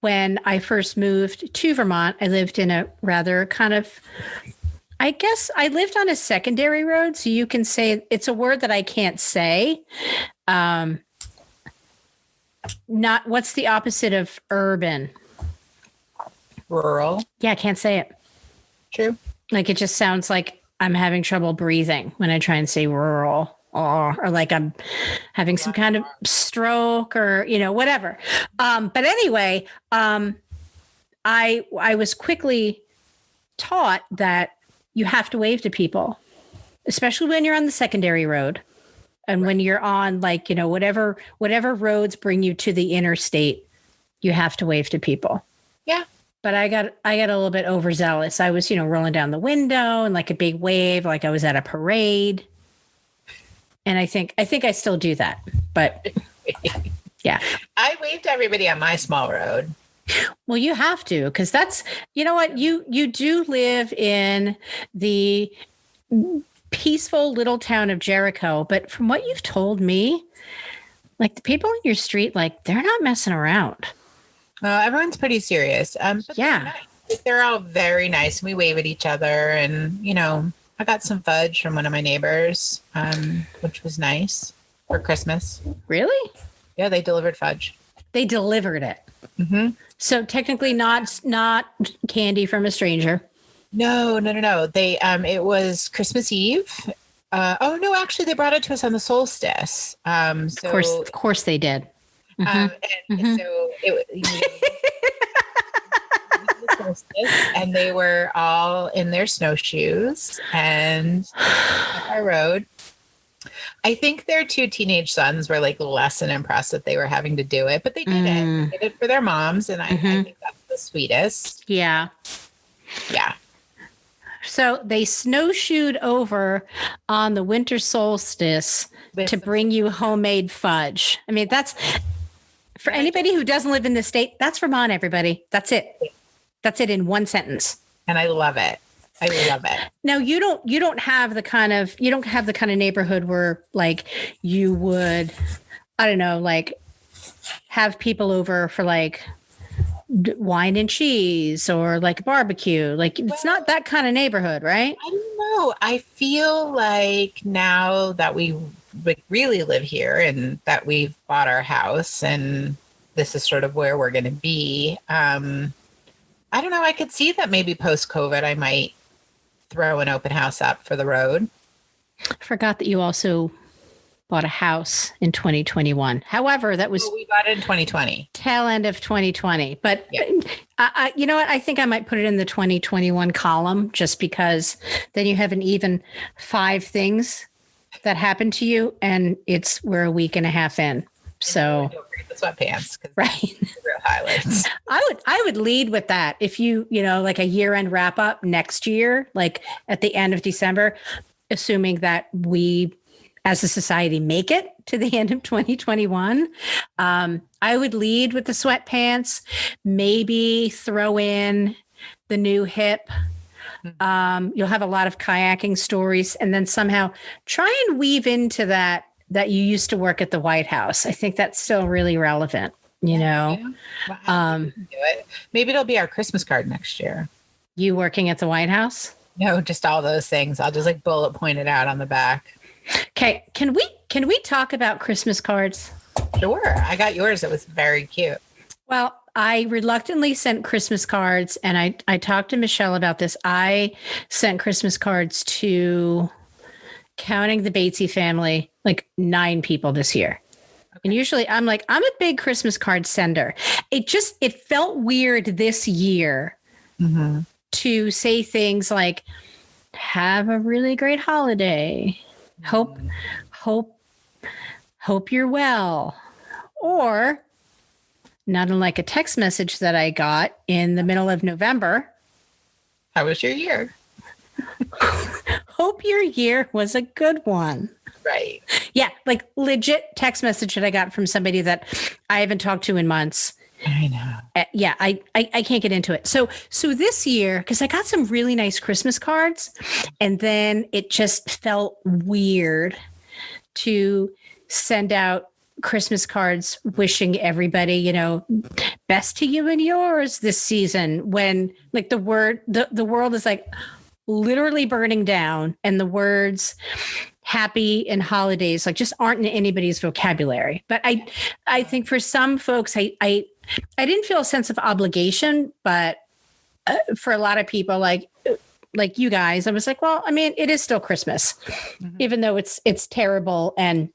when I first moved to Vermont, I lived in a rather kind of, I guess I lived on a secondary road. So you can say it's a word that I can't say. Not what's the opposite of urban? Rural. Yeah, I can't say it. True. Like it just sounds like I'm having trouble breathing when I try and say rural or like I'm having some kind of stroke or, whatever. But anyway, I was quickly taught that you have to wave to people, especially when you're on the secondary road and when you're on like, whatever roads bring you to the interstate, you have to wave to people. Yeah. But I got a little bit overzealous. I was, rolling down the window and like a big wave, like I was at a parade. And I think I still do that. But yeah. I waved to everybody on my small road. Well, you have to, because that's, you know what, you do live in the peaceful little town of Jericho. But from what you've told me, like the people in your street, like they're not messing around. Everyone's pretty serious. But yeah. They're all very nice. We wave at each other and, I got some fudge from one of my neighbors, which was nice for Christmas. Really? Yeah, they delivered fudge. They delivered it. Mm-hmm. So technically not candy from a stranger. No. They it was Christmas Eve. No, actually they brought it to us on the solstice. Of course they did. Mm-hmm. So and they were all in their snowshoes and I rode. I think their two teenage sons were like less than impressed that they were having to do it, but they did it. They did it for their moms, and I think that's the sweetest. Yeah. Yeah. So they snowshoed over on the winter solstice to bring you homemade fudge. I mean, that's for anybody who doesn't live in the state. That's Vermont, everybody. That's it. That's it in one sentence. And I love it. I love it. Now you don't have the kind of neighborhood where like you would, I don't know, like have people over for like wine and cheese or like barbecue. Like it's not that kind of neighborhood, right? I don't know. I feel like now that we really live here and that we've bought our house and this is sort of where we're going to be. I don't know. I could see that maybe post-COVID, I might throw an open house up for the road. I forgot that you also bought a house in 2021. However, that was we bought it in 2020. Tail end of 2020. But you know what? I think I might put it in the 2021 column just because then you have an even 5 things that happened to you, and we're a week and a half in. So don't forget the sweatpants, right? Real highlights. I would lead with that. If you like a year-end wrap up next year, like at the end of December, assuming that we as a society make it to the end of 2021, I would lead with the sweatpants, maybe throw in the new hip. You'll have a lot of kayaking stories, and then somehow try and weave into that you used to work at the White House. I think that's still really relevant, Well, do it. Maybe it'll be our Christmas card next year. You working at the White House? No, just all those things. I'll just like bullet point it out on the back. Okay. Can we talk about Christmas cards? Sure. I got yours. It was very cute. Well, I reluctantly sent Christmas cards, and I talked to Michelle about this. I sent Christmas cards to, counting the Batsie family, like 9 people this year. Okay. And usually I'm a big Christmas card sender. It felt weird this year to say things like, have a really great holiday. Hope you're well. Or not unlike a text message that I got in the middle of November. How was your year? Hope your year was a good one. Right. Yeah, like legit text message that I got from somebody that I haven't talked to in months. I know. Yeah, I can't get into it. So this year, because I got some really nice Christmas cards, and then it just felt weird to send out Christmas cards wishing everybody, best to you and yours this season, when like the world is like literally burning down, and the words happy and holidays like just aren't in anybody's vocabulary. But I think for some folks, I didn't feel a sense of obligation, but for a lot of people, like you guys, I was like, well, I mean, it is still Christmas, even though it's terrible, and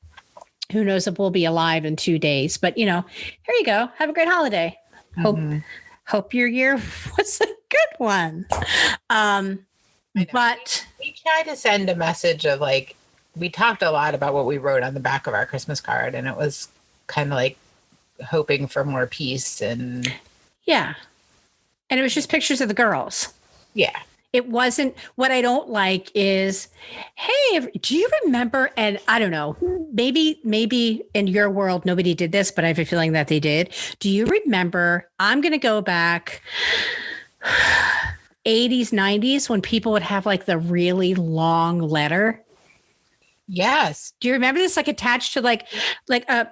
who knows if we'll be alive in 2 days. But here you go. Have a great holiday. Hope your year was a good one. But we try to send a message of like, we talked a lot about what we wrote on the back of our Christmas card, and it was kind of like hoping for more peace and yeah. And it was just pictures of the girls. Yeah. It wasn't, what I don't like is, hey, do you remember? And I don't know, maybe in your world, nobody did this, but I have a feeling that they did. Do you remember? I'm going to go back 80s, 90s, when people would have like the really long letter. Yes. Do you remember this? Like attached to like a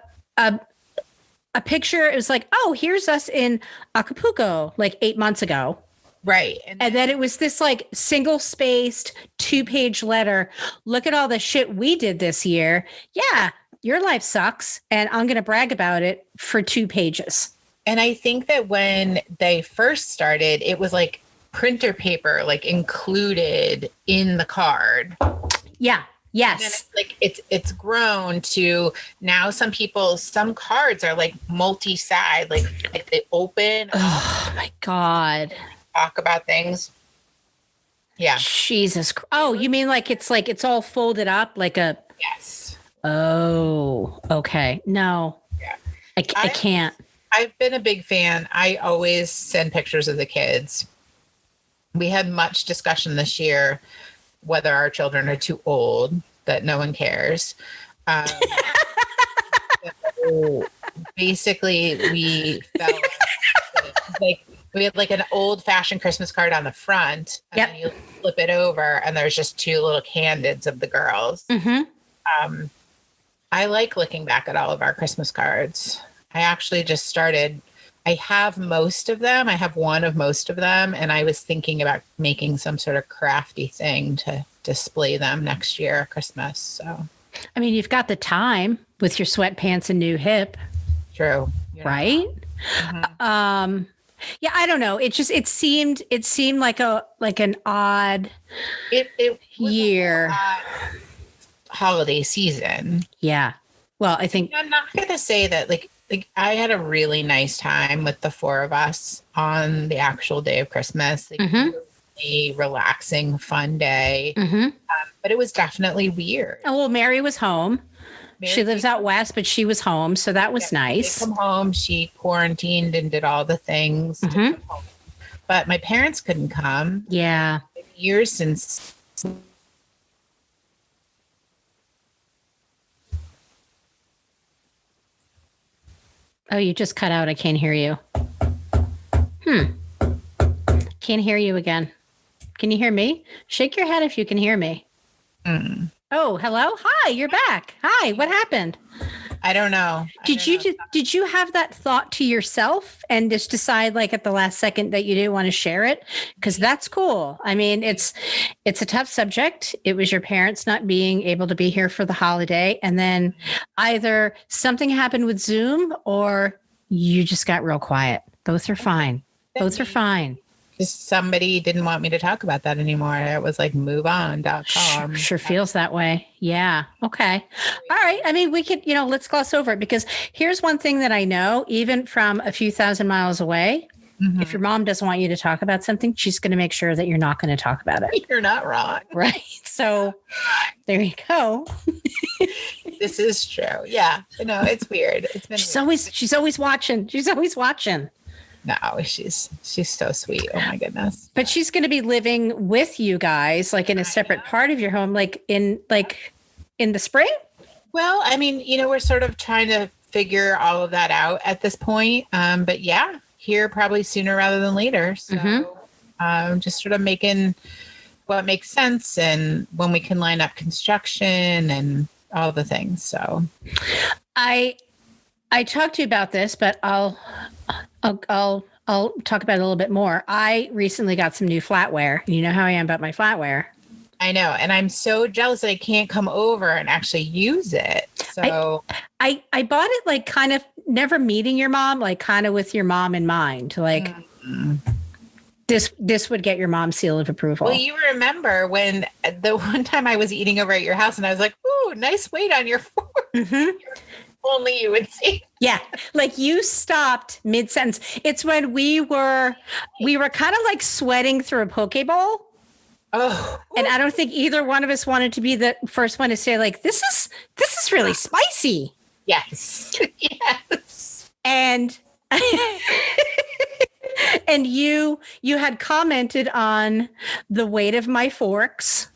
picture. It was like, oh, here's us in Acapulco, like 8 months ago. Right. And then it was this like single spaced 2-page letter. Look at all the shit we did this year. Yeah, your life sucks. And I'm going to brag about it for 2 pages. And I think that when they first started, it was like printer paper, like included in the card. Yeah. Yes. And it's grown to now some cards are like multi-side, like they open. Oh my God. Talk about things. Yeah. Jesus. Oh, you mean like it's all folded up like a. Yes. Oh, okay. No. Yeah. I can't. I've been a big fan. I always send pictures of the kids. We had much discussion this year whether our children are too old, that no one cares. So basically, we felt like we had like an old fashioned Christmas card on the front, and then you flip it over, and there's just 2 little candids of the girls. Mm-hmm. I like looking back at all of our Christmas cards. I actually just started. I have most of them. I have one of most of them. And I was thinking about making some sort of crafty thing to display them next year at Christmas. So, I mean, you've got the time with your sweatpants and new hip. True. Right? Mm-hmm. Yeah, I don't know. It seemed like an odd year. Holiday season. Yeah. Well, I think I'm not going to say that like I had a really nice time with the 4 of us on the actual day of Christmas. Like, really relaxing, fun day. But it was definitely weird. Oh, well, Mary was home. She lives out west, but she was home. So that was nice. She came home. She quarantined and did all the things. To come home. But my parents couldn't come. Yeah. It's been years since. Oh, you just cut out. I can't hear you. Can't hear you again. Can you hear me? Shake your head if you can hear me. Oh, hello. Hi, you're back. Hi, what happened? I don't know. Did you have that thought to yourself and just decide like at the last second that you didn't want to share it? Because that's cool. I mean, it's a tough subject. It was your parents not being able to be here for the holiday. And then either something happened with Zoom or you just got real quiet. Both are fine. Both are fine. Just somebody didn't want me to talk about that anymore. It was like moveon.com. Sure feels that way. Yeah. Okay. All right. I mean, we could, let's gloss over it because here's one thing that I know, even from a few thousand miles away, if your mom doesn't want you to talk about something, she's going to make sure that you're not going to talk about it. You're not wrong. Right. So there you go. This is true. Yeah. No, it's weird. It's been she's always watching. She's always watching. No, she's so sweet. Oh my goodness. But she's going to be living with you guys, like in a separate part of your home, like in the spring. Well, I mean, we're sort of trying to figure all of that out at this point. But yeah, here probably sooner rather than later. So just sort of making what makes sense and when we can line up construction and all the things. So I talked to you about this, but I'll talk about it a little bit more. I recently got some new flatware. You know how I am about my flatware. I know. And I'm so jealous that I can't come over and actually use it. So I bought it like kind of never meeting your mom, like kind of with your mom in mind. Like this would get your mom's seal of approval. Well, you remember when the one time I was eating over at your house and I was like, ooh, nice weight on your fork. Only you would see. Yeah. Like you stopped mid-sentence. It's when we were kind of like sweating through a poke bowl. Oh. And I don't think either one of us wanted to be the first one to say like, this is really spicy. Yes. Yes. And and you had commented on the weight of my forks.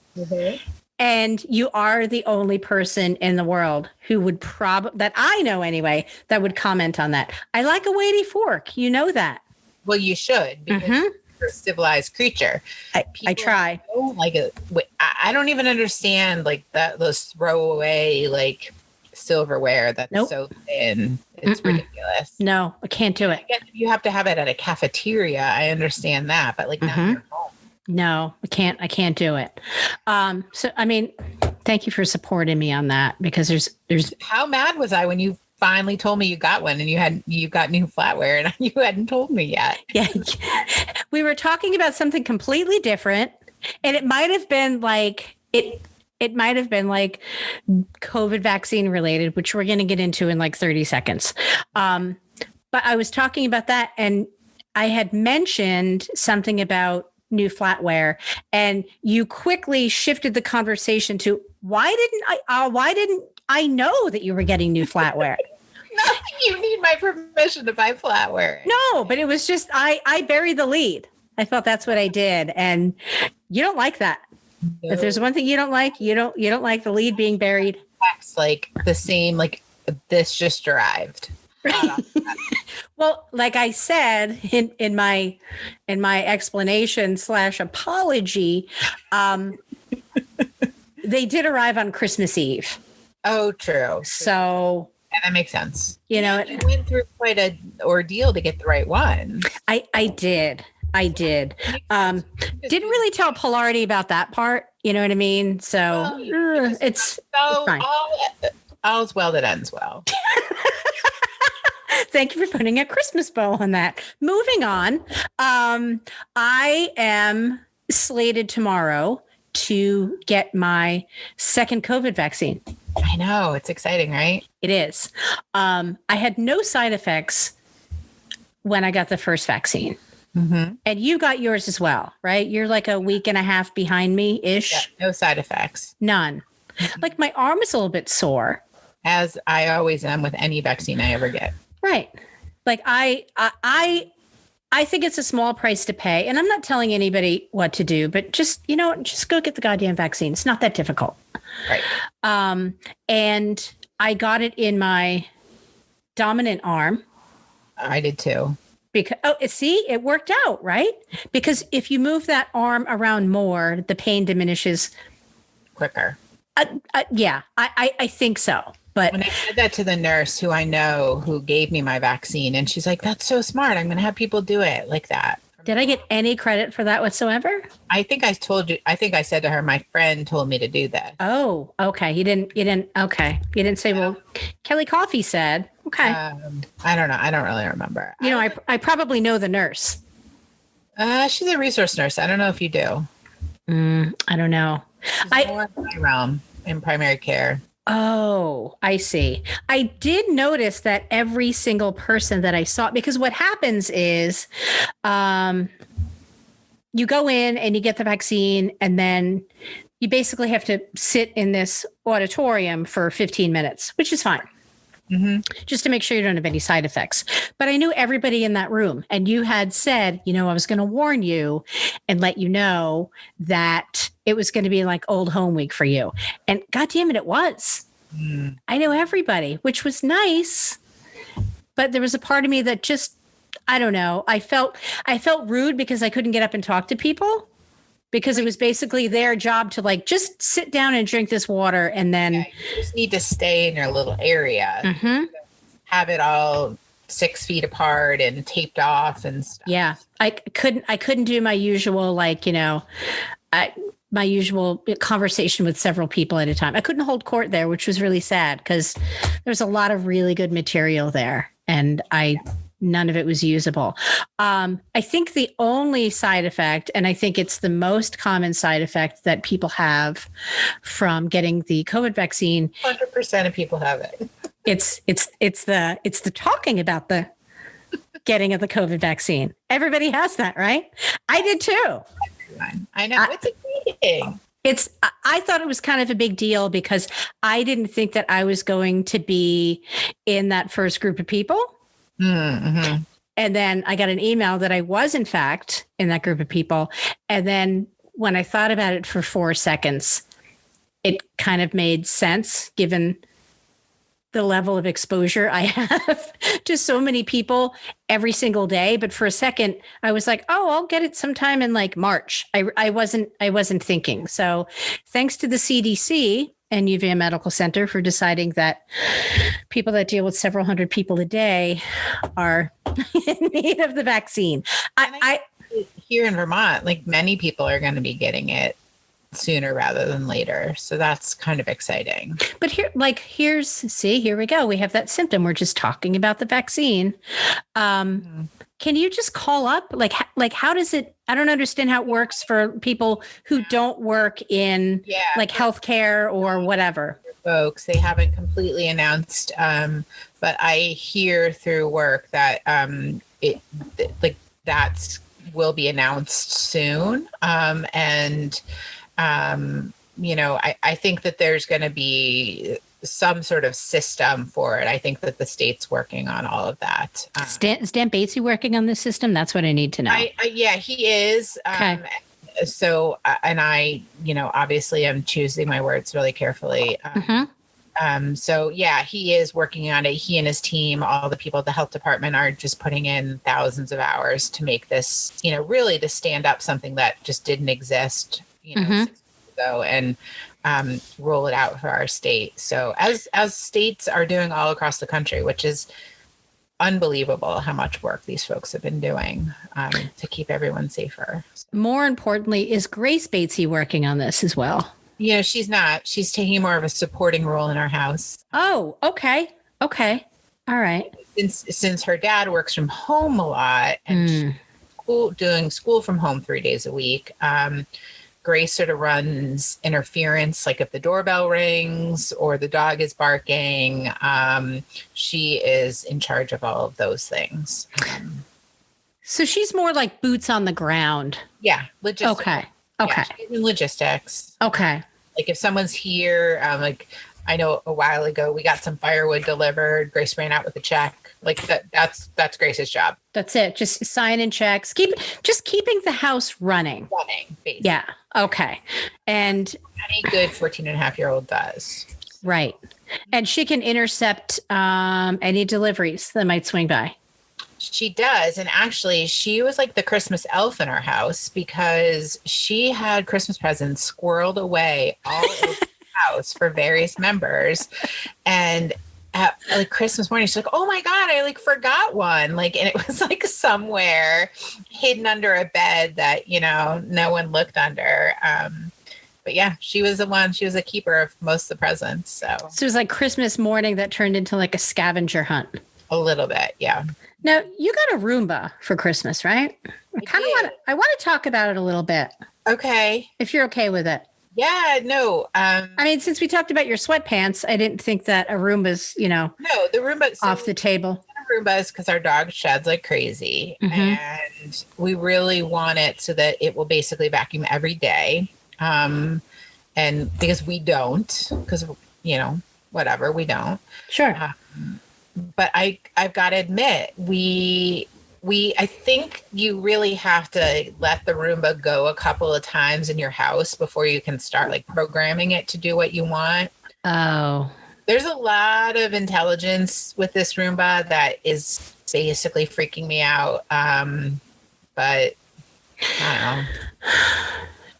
And you are the only person in the world who would that I know anyway, that would comment on that. I like a weighty fork. You know that. Well, you should, because you're a civilized creature. I try. Like I don't even understand like those throwaway like silverware that's so thin. It's ridiculous. No, I can't do it. I guess if you have to have it at a cafeteria, I understand that, but like not in your home. No, I can't do it. So, I mean, thank you for supporting me on that, because there's. How mad was I when you finally told me you got one and you got new flatware and you hadn't told me yet? Yeah. We were talking about something completely different, and it might have been like it might have been like COVID vaccine related, which we're going to get into in like 30 seconds. But I was talking about that, and I had mentioned something about new flatware, and you quickly shifted the conversation to why didn't I know that you were getting new flatware? Not that you need my permission to buy flatware. No, but it was just I buried the lead. I thought that's what I did, and you don't like that. No. If there's one thing you don't like, you don't like the lead being buried. It's like the same, like this just arrived. Well, like I said in my explanation / apology, they did arrive on Christmas Eve. Oh, true. So and that makes sense. You know, you went through quite an ordeal to get the right one. I did. Didn't really tell Polarity about that part. You know what I mean? So it's fine. All's well that ends well. Thank you for putting a Christmas bow on that. Moving on. I am slated tomorrow to get my second COVID vaccine. I know. It's exciting, right? It is. I had no side effects when I got the first vaccine. Mm-hmm. And you got yours as well, right? You're like a week and a half behind me ish. Yeah, no side effects. None. Like my arm is a little bit sore. As I always am with any vaccine I ever get. Right. Like I think it's a small price to pay, and I'm not telling anybody what to do, but just go get the goddamn vaccine. It's not that difficult. Right. And I got it in my dominant arm. I did too. Because it worked out, right? Because if you move that arm around more, the pain diminishes quicker. Yeah, I think so. But when I said that to the nurse who I know who gave me my vaccine, and she's like, "That's so smart. I'm going to have people do it like that." Did I get any credit for that whatsoever? I think I told you. I think I said to her, "My friend told me to do that." Oh, okay. You didn't. Okay. You didn't say, "Well, Kelly Coffey said." Okay. I don't know. I don't really remember. I probably know the nurse. She's a resource nurse. I don't know if you do. I don't know. She's more in my realm in primary care. Oh, I see. I did notice that every single person that I saw, because what happens is you go in and you get the vaccine, and then you basically have to sit in this auditorium for 15 minutes, which is fine. Mm-hmm. Just to make sure you don't have any side effects. But I knew everybody in that room, and you had said, I was going to warn you and let you know that it was going to be like old home week for you. And God damn it was. I know everybody, which was nice. but there was a part of me that just, I don't know. I felt rude because I couldn't get up and talk to people because it was basically their job to like, just sit down and drink this water. And then you just need to stay in your little area, have it all 6 feet apart and taped off and stuff. Yeah. I couldn't do my usual, like, my usual conversation with several people at a time. I couldn't hold court there, which was really sad because there's a lot of really good material there and none of it was usable. I think the only side effect, and I think it's the most common side effect that people have from getting the COVID vaccine. 100% of people have it. It's the talking about the getting of the COVID vaccine. Everybody has that, right? I did too. I know. It's exciting. I thought it was kind of a big deal because I didn't think that I was going to be in that first group of people. Mm-hmm. And then I got an email that I was, in fact, in that group of people. And then when I thought about it for 4 seconds, it kind of made sense given the level of exposure I have to so many people every single day. But for a second, I was like, oh, I'll get it sometime in like March. I wasn't thinking. So thanks to the CDC and UVA Medical Center for deciding that people that deal with several hundred people a day are in need of the vaccine. Here in Vermont, like many people are going to be getting it sooner rather than later. So that's kind of exciting. But here we go. We have that symptom. We're just talking about the vaccine. Can you just call up? Like how does it, I don't understand how it works for people who don't work in like healthcare or whatever. Folks, they haven't completely announced, but I hear through work that that will be announced soon. I think that there's going to be some sort of system for it. I think that the state's working on all of that. Is Dan Batsie working on this system? That's what I need to know. Yeah, he is. Okay. So, and I, obviously I'm choosing my words really carefully. So yeah, he is working on it. He and his team, all the people at the health department are just putting in thousands of hours to make this, really to stand up something that just didn't exist, 6 months ago and roll it out for our state. So as states are doing all across the country, which is unbelievable how much work these folks have been doing to keep everyone safer. More importantly, is Grace Batsie working on this as well? She's not. She's taking more of a supporting role in our house. Oh, okay. Okay. All right. Since her dad works from home a lot and doing school from home 3 days a week, Grace sort of runs interference, like if the doorbell rings or the dog is barking, she is in charge of all of those things. So she's more like boots on the ground. Yeah. Logistics. Okay. Yeah, she's in logistics. Okay. Like if someone's here, I know a while ago we got some firewood delivered. Grace ran out with a check. Like that's Grace's job. That's it. Just signing checks. Keeping the house running. Basically. Yeah. Okay. And any good 14-and-a-half-year-old does. Right. And she can intercept any deliveries that might swing by. She does. And actually, she was like the Christmas elf in our house because she had Christmas presents squirreled away all over the house for various members. And at like Christmas morning, she's like, oh my God, I forgot one. And it was somewhere hidden under a bed that, no one looked under. But yeah, she was a keeper of most of the presents. So it was like Christmas morning that turned into like a scavenger hunt. A little bit. Yeah. Now you got a Roomba for Christmas, right? I want to talk about it a little bit. Okay. If you're okay with it. Yeah, no. Since we talked about your sweatpants, I didn't think that a Roomba's, no, the Roomba off the table. Roomba is because our dog sheds like crazy, and we really want it so that it will basically vacuum every day. And because we don't, because whatever, we don't. Sure. But I've got to admit, I think you really have to let the Roomba go a couple of times in your house before you can start programming it to do what you want. Oh, There's a lot of intelligence with this Roomba that is basically freaking me out. But I don't know.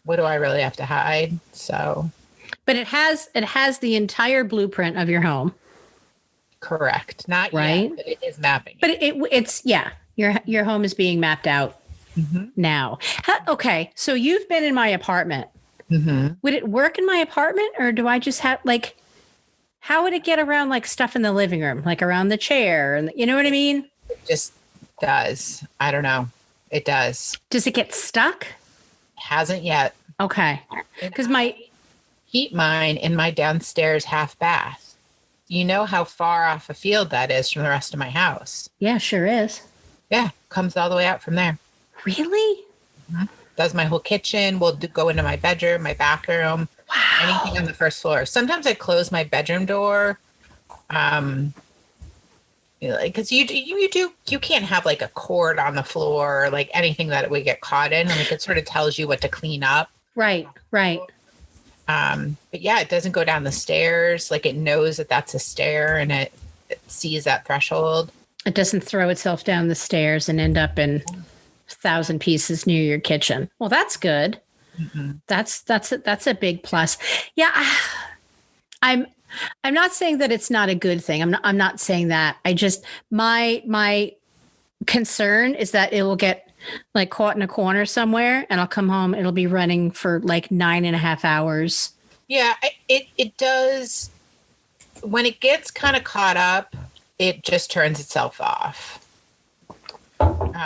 What do I really have to hide? So, but it has the entire blueprint of your home. Correct. Not right, yet, but it is mapping. But it's your home is being mapped out now. Okay, so you've been in my apartment. Would it work in my apartment, or do I just have like? How would it get around like stuff in the living room, like around the chair, and you know what I mean? It just does. I don't know. It does. Does it get stuck? Hasn't yet. Okay, because my heat mine in my downstairs half bath. You know how far off a field that is from the rest of my house. Yeah, sure is. Yeah, comes all the way out from there. Really? Does my whole kitchen. We'll go into my bedroom, my bathroom, anything on the first floor. Sometimes I close my bedroom door, because you can't have like a cord on the floor or like anything that it would get caught in. Like it sort of tells you what to clean up. Right. But yeah, it doesn't go down the stairs. Like it knows that that's a stair, and it sees that threshold. It doesn't throw itself down the stairs and end up in 1,000 pieces near your kitchen. Well, that's good. That's a big plus. Yeah, I'm not saying that it's not a good thing. I'm not saying that. I just my concern is that it will get like caught in a corner somewhere, and I'll come home. It'll be running for like 9.5 hours. Yeah, it does. When it gets kind of caught up, it just turns itself off.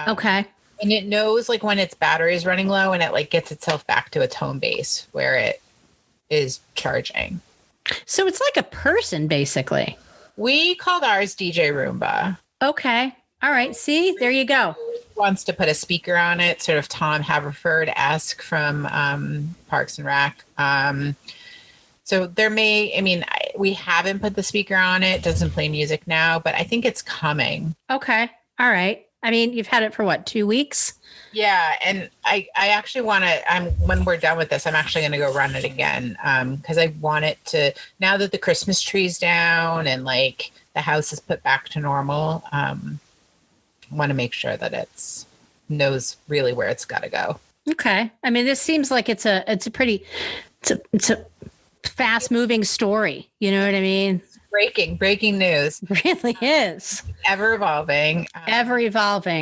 Okay. And it knows like when its battery is running low, and it like gets itself back to its home base where it is charging. So it's like a person, basically. We called ours DJ Roomba. Okay. All right. See, there you go. Wants to put a speaker on it, sort of Tom Haverford-esque from Parks and Rec. So there we haven't put the speaker on it. It doesn't play music now, but I think it's coming. Okay. All right. I mean, you've had it for what, 2 weeks? Yeah. And I actually want to, when we're done with this, I'm actually going to go run it again. Cause I want it to, now that the Christmas tree's down and like the house is put back to normal, want to make sure that it's knows really where it's got to go. Okay. I mean, this seems like it's a fast moving story. You know what I mean? Breaking news. It really is. Ever evolving.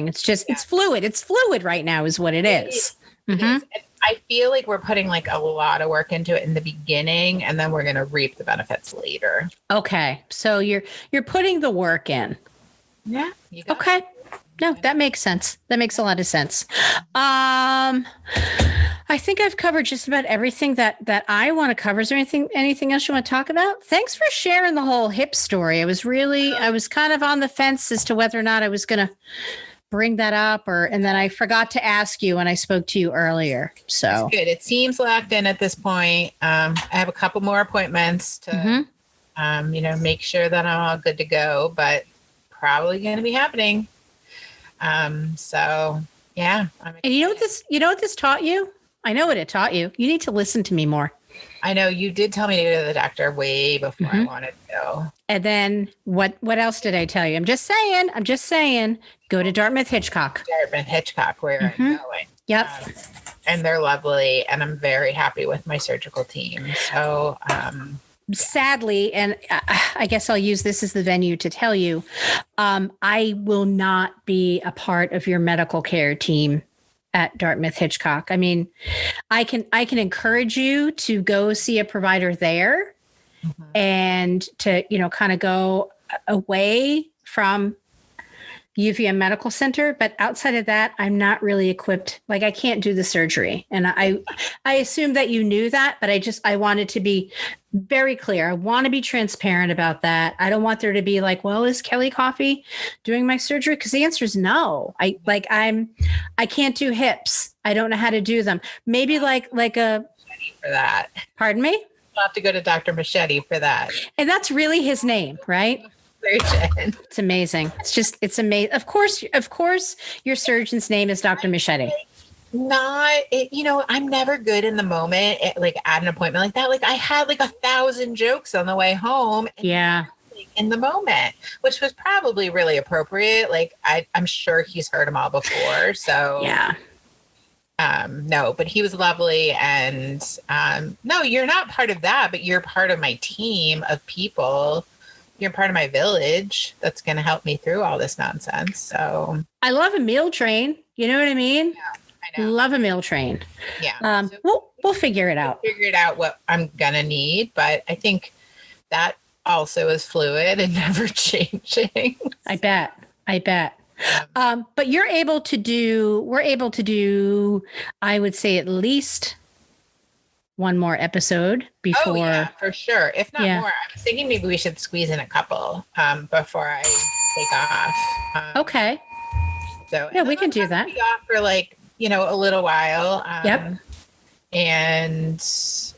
It's just, it's fluid. It's fluid right now is what it is. It is. I feel like we're putting like a lot of work into it in the beginning, and then we're going to reap the benefits later. Okay. So you're putting the work in. Yeah. Okay. No, that makes sense. That makes a lot of sense. I think I've covered just about everything that I want to cover. Is there anything else you want to talk about? Thanks for sharing the whole hip story. I was kind of on the fence as to whether or not I was going to bring that up, and then I forgot to ask you when I spoke to you earlier. So that's good. It seems locked in at this point. I have a couple more appointments to, make sure that I'm all good to go, but probably going to be happening. So yeah. And you know what this taught you? I know what it taught you. You need to listen to me more. I know you did tell me to go to the doctor way before I wanted to go. And then what else did I tell you? I'm just saying, go to Dartmouth Hitchcock, where I'm going. Yep. And they're lovely, and I'm very happy with my surgical team. So, sadly, and I guess I'll use this as the venue to tell you, I will not be a part of your medical care team at Dartmouth Hitchcock. I mean, I can encourage you to go see a provider there and to, kind of go away from UVM Medical Center. But outside of that, I'm not really equipped. Like I can't do the surgery. And I assume that you knew that, but I wanted to be very clear. I want to be transparent about that. I don't want there to be like, well, is Kelly Coffey doing my surgery? Because the answer is no. I can't do hips. I don't know how to do them. Maybe like a for that. Pardon me? You'll have to go to Dr. Machete for that. And that's really his name, right? It's amazing. It's amazing. Of course, your surgeon's name is Dr. Machete. not it, I'm never good in the moment like at an appointment like that. Like I had like 1,000 jokes on the way home and Yeah. in the moment, which was probably really appropriate. Like I'm sure he's heard them all before. So Yeah. no, but he was lovely. And no, you're not part of that, but you're part of my team of people. You're part of my village that's going to help me through all this nonsense. So I love a meal train. You know what I mean? yeah, I know. Love a meal train. Yeah. So we'll figure it out. Figure it out what I'm going to need. But I think that also is fluid and never changing. I bet. But we're able to do, I would say at least one more episode before. Oh, yeah, for sure. If not more, I was thinking maybe we should squeeze in a couple before I take off. Okay. So yeah, we can do that. Be off for like, a little while. Yep. And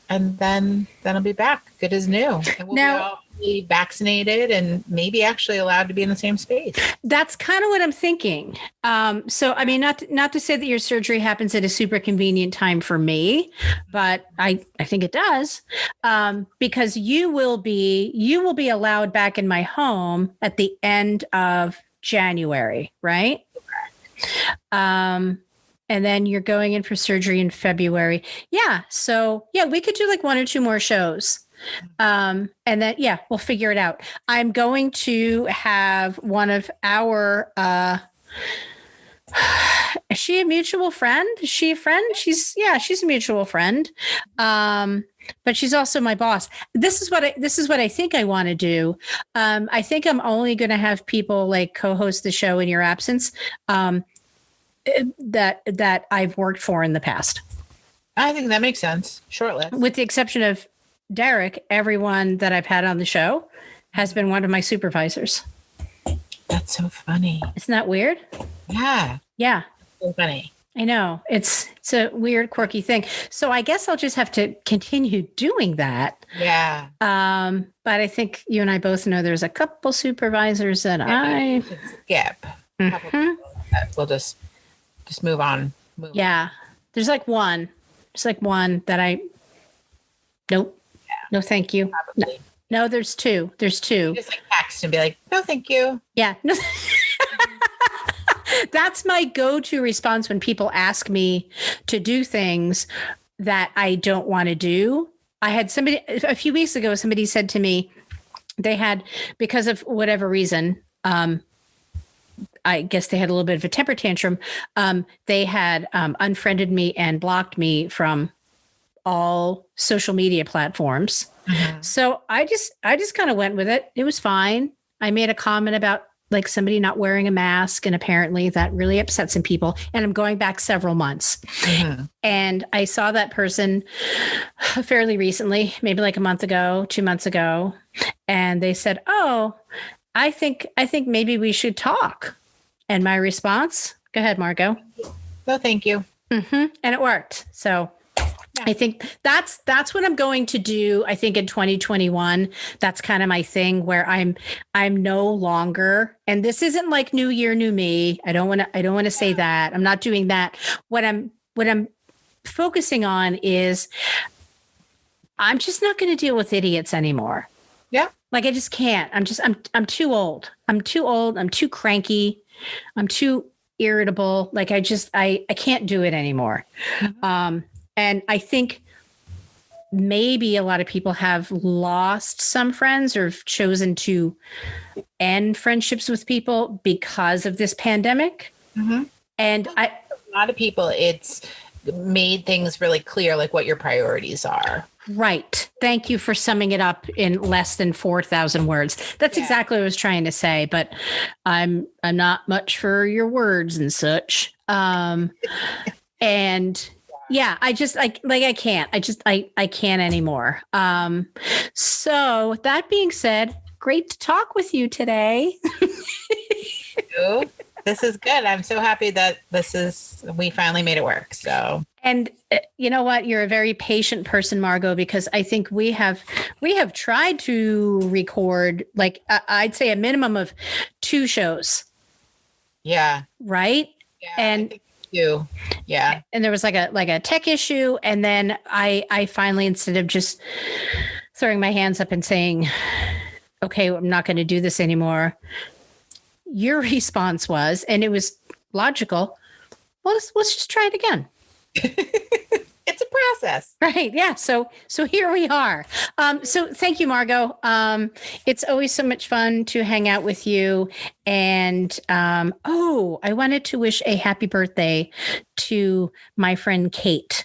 then I'll be back good as new. And we'll be all vaccinated and maybe actually allowed to be in the same space. That's kind of what I'm thinking. So, I mean, not to say that your surgery happens at a super convenient time for me, but I think it does, because you will be allowed back in my home at the end of January, right? Correct. And then you're going in for surgery in February. Yeah. So yeah, we could do like one or two more shows. And then, we'll figure it out. I'm going to have one of our, is she a mutual friend? Is she a friend? She's a mutual friend. But she's also my boss. This is what I think I want to do. I think I'm only going to have people like co-host the show in your absence. That I've worked for in the past. I think that makes sense. Short list. With the exception of Derek, everyone that I've had on the show has been one of my supervisors. That's so funny. Isn't that weird? Yeah. Yeah. So funny. I know. It's a weird, quirky thing. So I guess I'll just have to continue doing that. Yeah. But I think you and I both know there's a couple supervisors that I should skip. Mm-hmm. We'll just move on. There's like one. That I. Nope. Yeah. No, thank you. No, there's two. You just like text and be like, no, thank you. Yeah. No. That's my go-to response when people ask me to do things that I don't want to do. I had somebody a few weeks ago, somebody said to me, they had, because of whatever reason, I guess they had a little bit of a temper tantrum. They had unfriended me and blocked me from all social media platforms. Mm-hmm. So I just kind of went with it. It was fine. I made a comment about like somebody not wearing a mask, and apparently that really upset some people. And I'm going back several months. Mm-hmm. And I saw that person fairly recently, maybe like a month ago, 2 months ago. And they said, "Oh, I think maybe we should talk." And my response, go ahead, Margo. No, thank you. Mm-hmm. And it worked. So I think that's what I'm going to do. I think in 2021, that's kind of my thing where I'm no longer, and this isn't like new year, new me. I don't want to say that. I'm not doing that. What I'm focusing on is I'm just not going to deal with idiots anymore. Yeah. Like I just can't. I'm too old. I'm too cranky. I'm too irritable. Like I can't do it anymore. Mm-hmm. And I think maybe a lot of people have lost some friends or have chosen to end friendships with people because of this pandemic. Mm-hmm. And a lot of people, it's made things really clear, like what your priorities are. Right. Thank you for summing it up in less than 4,000 words. That's exactly what I was trying to say, but I'm not much for your words and such. And yeah, I can't. I can't anymore. So that being said, great to talk with you today. This is good. I'm so happy that we finally made it work. So, and you know what? You're a very patient person, Margo, because I think we have tried to record, like, I'd say a minimum of 2 shows. Yeah. Right. Yeah, and too. Yeah. And there was like a tech issue. And then I finally, instead of just throwing my hands up and saying, okay, I'm not going to do this anymore, your response was, and it was logical, well, let's just try it again. It's a process. Right. Yeah. So here we are. So thank you, Margo. It's always so much fun to hang out with you. And I wanted to wish a happy birthday to my friend Kate.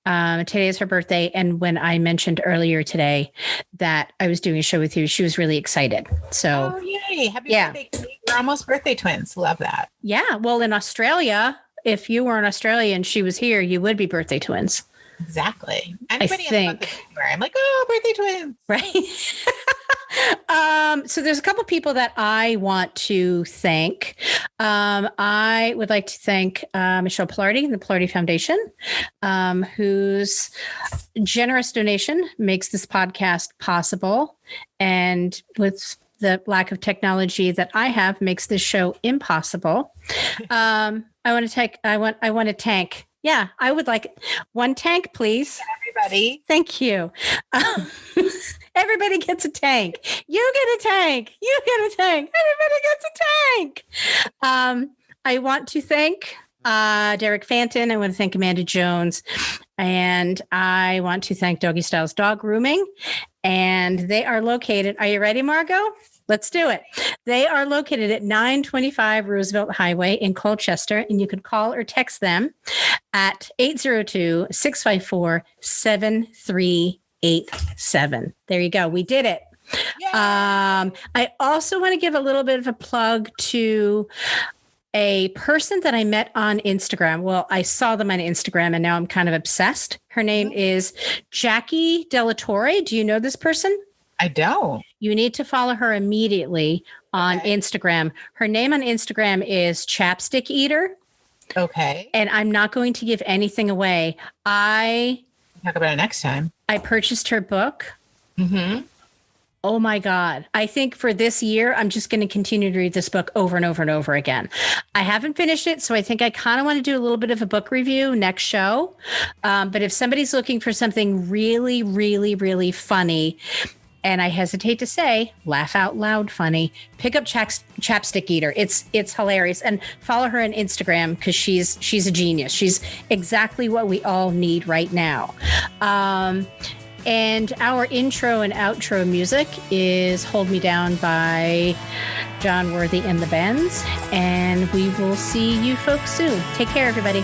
Today is her birthday. And when I mentioned earlier today that I was doing a show with you, she was really excited. So, oh, yay. Happy birthday, Kate. We're almost birthday twins. Love that. Yeah. Well, in Australia, if you were in Australia and she was here, you would be birthday twins. Exactly. Anybody in the month of January, I'm like, oh, birthday twins. Right. So there's a couple people that I want to thank. I would like to thank Michelle Pilardi, the Pilardi Foundation, whose generous donation makes this podcast possible. And with the lack of technology that I have makes this show impossible. I want to tank. Yeah, I would like one tank, please. Everybody. Thank you. Everybody gets a tank. You get a tank. You get a tank. Everybody gets a tank. I want to thank Derek Fanton. I want to thank Amanda Jones. And I want to thank Doggy Styles Dog Grooming. And they are located. Are you ready, Margo? Let's do it. They are located at 925 Roosevelt Highway in Colchester, and you can call or text them at 802-654-7387. There you go. We did it. I also want to give a little bit of a plug to a person that I met on Instagram. Well, I saw them on Instagram, and now I'm kind of obsessed. Her name is Jackie Delatorre. Do you know this person? I don't. You need to follow her immediately on Instagram. Her name on Instagram is Chapstick Eater. Okay. And I'm not going to give anything away. Talk about it next time. I purchased her book. Mm-hmm. Oh my God. I think for this year, I'm just going to continue to read this book over and over and over again. I haven't finished it, so I think I kind of want to do a little bit of a book review next show. But if somebody's looking for something really, really, really funny, and I hesitate to say, laugh out loud funny, pick up Chapstick Eater. It's hilarious. And follow her on Instagram because she's a genius. She's exactly what we all need right now. And our intro and outro music is Hold Me Down by John Worthy and the Bends. And we will see you folks soon. Take care, everybody.